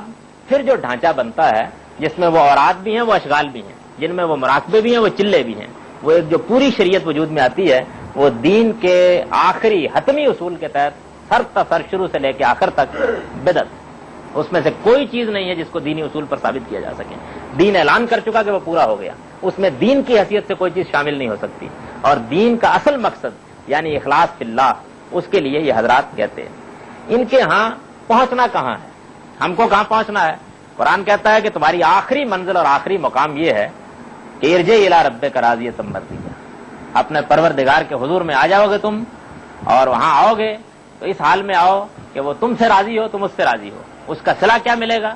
پھر جو ڈھانچہ بنتا ہے جس میں وہ اوراد بھی ہیں, وہ اشغال بھی ہیں, جن میں وہ مراقبے بھی ہیں, وہ چلے بھی ہیں, وہ ایک جو پوری شریعت وجود میں آتی ہے وہ دین کے آخری حتمی اصول کے تحت سر تسر شروع سے لے کے آخر تک بدعت. اس میں سے کوئی چیز نہیں ہے جس کو دینی اصول پر ثابت کیا جا سکے. دین اعلان کر چکا کہ وہ پورا ہو گیا, اس میں دین کی حیثیت سے کوئی چیز شامل نہیں ہو سکتی. اور دین کا اصل مقصد یعنی اخلاص فی اللہ, اس کے لیے یہ حضرات کہتے ہیں. ان کے ہاں پہنچنا کہاں ہے, ہم کو کہاں پہنچنا ہے؟ قرآن کہتا ہے کہ تمہاری آخری منزل اور آخری مقام یہ ہے کہ ارجع الی ربک راضیۃ مرضیہ, اپنے پروردگار کے حضور میں آ جاؤ گے تم, اور وہاں آؤ گے تو اس حال میں آؤ کہ وہ تم سے راضی ہو, تم اس سے راضی ہو. اس کا صلہ کیا ملے گا؟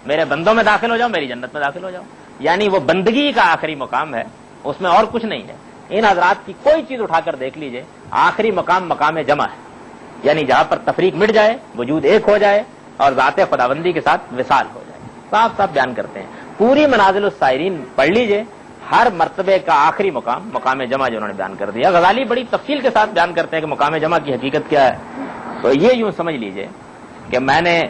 میرے بندوں میں داخل ہو جاؤ, میری جنت میں داخل ہو جاؤ. یعنی وہ بندگی کا آخری مقام ہے, اس میں اور کچھ نہیں ہے. ان حضرات کی کوئی چیز اٹھا کر دیکھ لیجئے, آخری مقام مقام جمع ہے, یعنی جہاں پر تفریق مٹ جائے, وجود ایک ہو جائے اور ذات خداوندی کے ساتھ وصال ہو جائے. صاف صاف بیان کرتے ہیں. پوری منازل السائرین پڑھ لیجئے, ہر مرتبے کا آخری مقام مقام جمع جو انہوں نے بیان کر دیا. غزالی بڑی تفصیل کے ساتھ بیان کرتے ہیں کہ مقام جمع کی حقیقت کیا ہے. تو یہ یوں سمجھ لیجئے کہ میں نے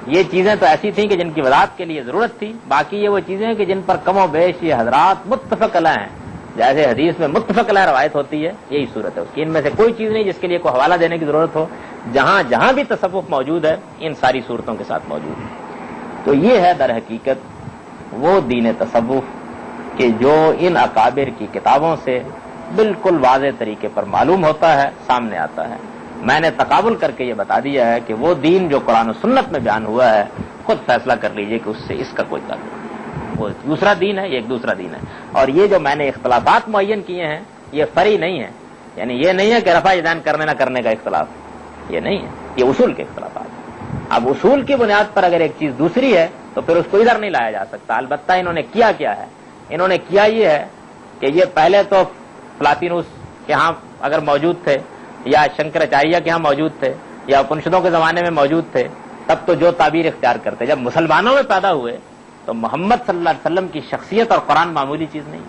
یہ چیزیں تو ایسی تھیں کہ جن کی وضاحت کے لیے ضرورت تھی, باقی یہ وہ چیزیں کہ جن پر کم و بیش یہ حضرات متفق علیہ ہیں. جیسے حدیث میں متفق علیہ روایت ہوتی ہے, یہی صورت ہے اس کی. ان میں سے کوئی چیز نہیں جس کے لیے کوئی حوالہ دینے کی ضرورت ہو. جہاں جہاں بھی تصوف موجود ہے ان ساری صورتوں کے ساتھ موجود ہے. تو یہ ہے در حقیقت وہ دین تصوف کہ جو ان اکابر کی کتابوں سے بالکل واضح طریقے پر معلوم ہوتا ہے, سامنے آتا ہے. میں نے تقابل کر کے یہ بتا دیا ہے کہ وہ دین جو قرآن و سنت میں بیان ہوا ہے, خود فیصلہ کر لیجئے کہ اس سے اس کا کوئی تعلق نہیں. وہ دوسرا دین ہے, یہ ایک دوسرا دین ہے. اور یہ جو میں نے اختلافات معین کیے ہیں یہ فرعی نہیں ہے, یعنی یہ نہیں ہے کہ رفع یدین کرنے نہ کرنے کا اختلاف, یہ نہیں ہے, یہ اصول کے اختلافات ہیں. اب اصول کی بنیاد پر اگر ایک چیز دوسری ہے تو پھر اس کو ادھر نہیں لایا جا سکتا. البتہ انہوں نے کیا ہے, انہوں نے کیا یہ ہے کہ یہ پہلے تو فلاطینوس کے ہاں اگر موجود تھے یا شنکراچاریہ کے ہاں موجود تھے یا اپنشدوں کے زمانے میں موجود تھے, تب تو جو تعبیر اختیار کرتے. جب مسلمانوں میں پیدا ہوئے تو محمد صلی اللہ علیہ وسلم کی شخصیت اور قرآن معمولی چیز نہیں,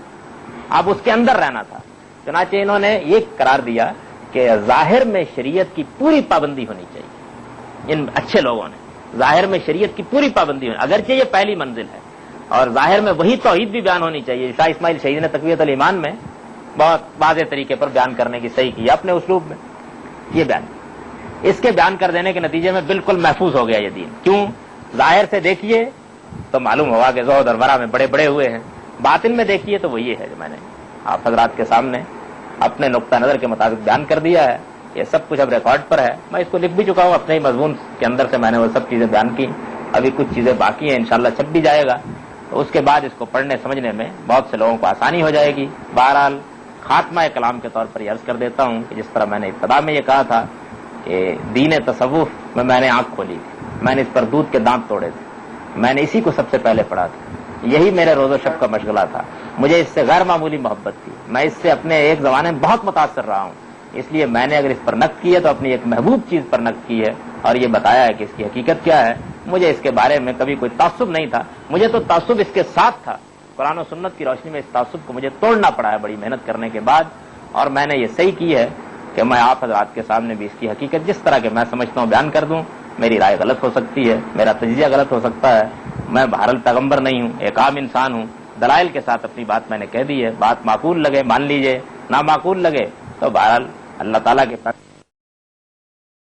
اب اس کے اندر رہنا تھا. چنانچہ انہوں نے یہ قرار دیا کہ ظاہر میں شریعت کی پوری پابندی ہونی چاہیے. ان اچھے لوگوں نے ظاہر میں شریعت کی پوری پابندی ہونی, اگرچہ یہ پہلی منزل ہے, اور ظاہر میں وہی توحید بھی بیان ہونی چاہیے. شاہ اسماعیل شہید نے تقویت الایمان میں بہت واضح طریقے پر بیان کرنے کی صحیح کی اپنے اسلوب میں یہ بیان. اس کے بیان کر دینے کے نتیجے میں بالکل محفوظ ہو گیا یہ دین. کیوں؟ ظاہر سے دیکھیے تو معلوم ہوا کہ زہد اور ورع میں بڑے بڑے ہوئے ہیں, باطن میں دیکھیے تو وہ یہ ہے جو میں نے آپ حضرات کے سامنے اپنے نقطہ نظر کے مطابق بیان کر دیا ہے. یہ سب کچھ اب ریکارڈ پر ہے, میں اس کو لکھ بھی چکا ہوں اپنے ہی مضمون کے اندر سے, میں نے وہ سب چیزیں بیان کی. ابھی کچھ چیزیں باقی ہیں, انشاءاللہ چھپ بھی جائے گا, تو اس کے بعد اس کو پڑھنے سمجھنے میں بہت سے لوگوں کو آسانی ہو جائے گی. بہرحال خاتمہ کلام کے طور پر یہ عرض کر دیتا ہوں کہ جس طرح میں نے ابتدا میں یہ کہا تھا کہ دین تصوف میں نے آنکھ کھولی تھی, میں نے اس پر دودھ کے دانت توڑے تھے, میں نے اسی کو سب سے پہلے پڑھا تھا, یہی میرے روز و شب کا مشغلہ تھا. مجھے اس سے غیر معمولی محبت تھی, میں اس سے اپنے ایک زمانے میں بہت متاثر رہا ہوں. اس لیے میں نے اگر اس پر نقد کی ہے تو اپنی ایک محبوب چیز پر نقد کی ہے اور یہ بتایا ہے کہ اس کی حقیقت کیا ہے. مجھے اس کے بارے میں کبھی کوئی تعصب نہیں تھا, مجھے تو تعصب اس کے ساتھ تھا. قرآن و سنت کی روشنی میں اس تعصب کو مجھے توڑنا پڑا ہے بڑی محنت کرنے کے بعد, اور میں نے یہ صحیح کی ہے کہ میں آپ حضرات کے سامنے بھی اس کی حقیقت جس طرح کے میں سمجھتا ہوں بیان کر دوں. میری رائے غلط ہو سکتی ہے, میرا تجزیہ غلط ہو سکتا ہے, میں بہرحال پیغمبر نہیں ہوں, ایک عام انسان ہوں. دلائل کے ساتھ اپنی بات میں نے کہہ دی ہے. بات معقول لگے مان لیجئے, نامعقول لگے تو بہرحال اللہ تعالیٰ کے پاس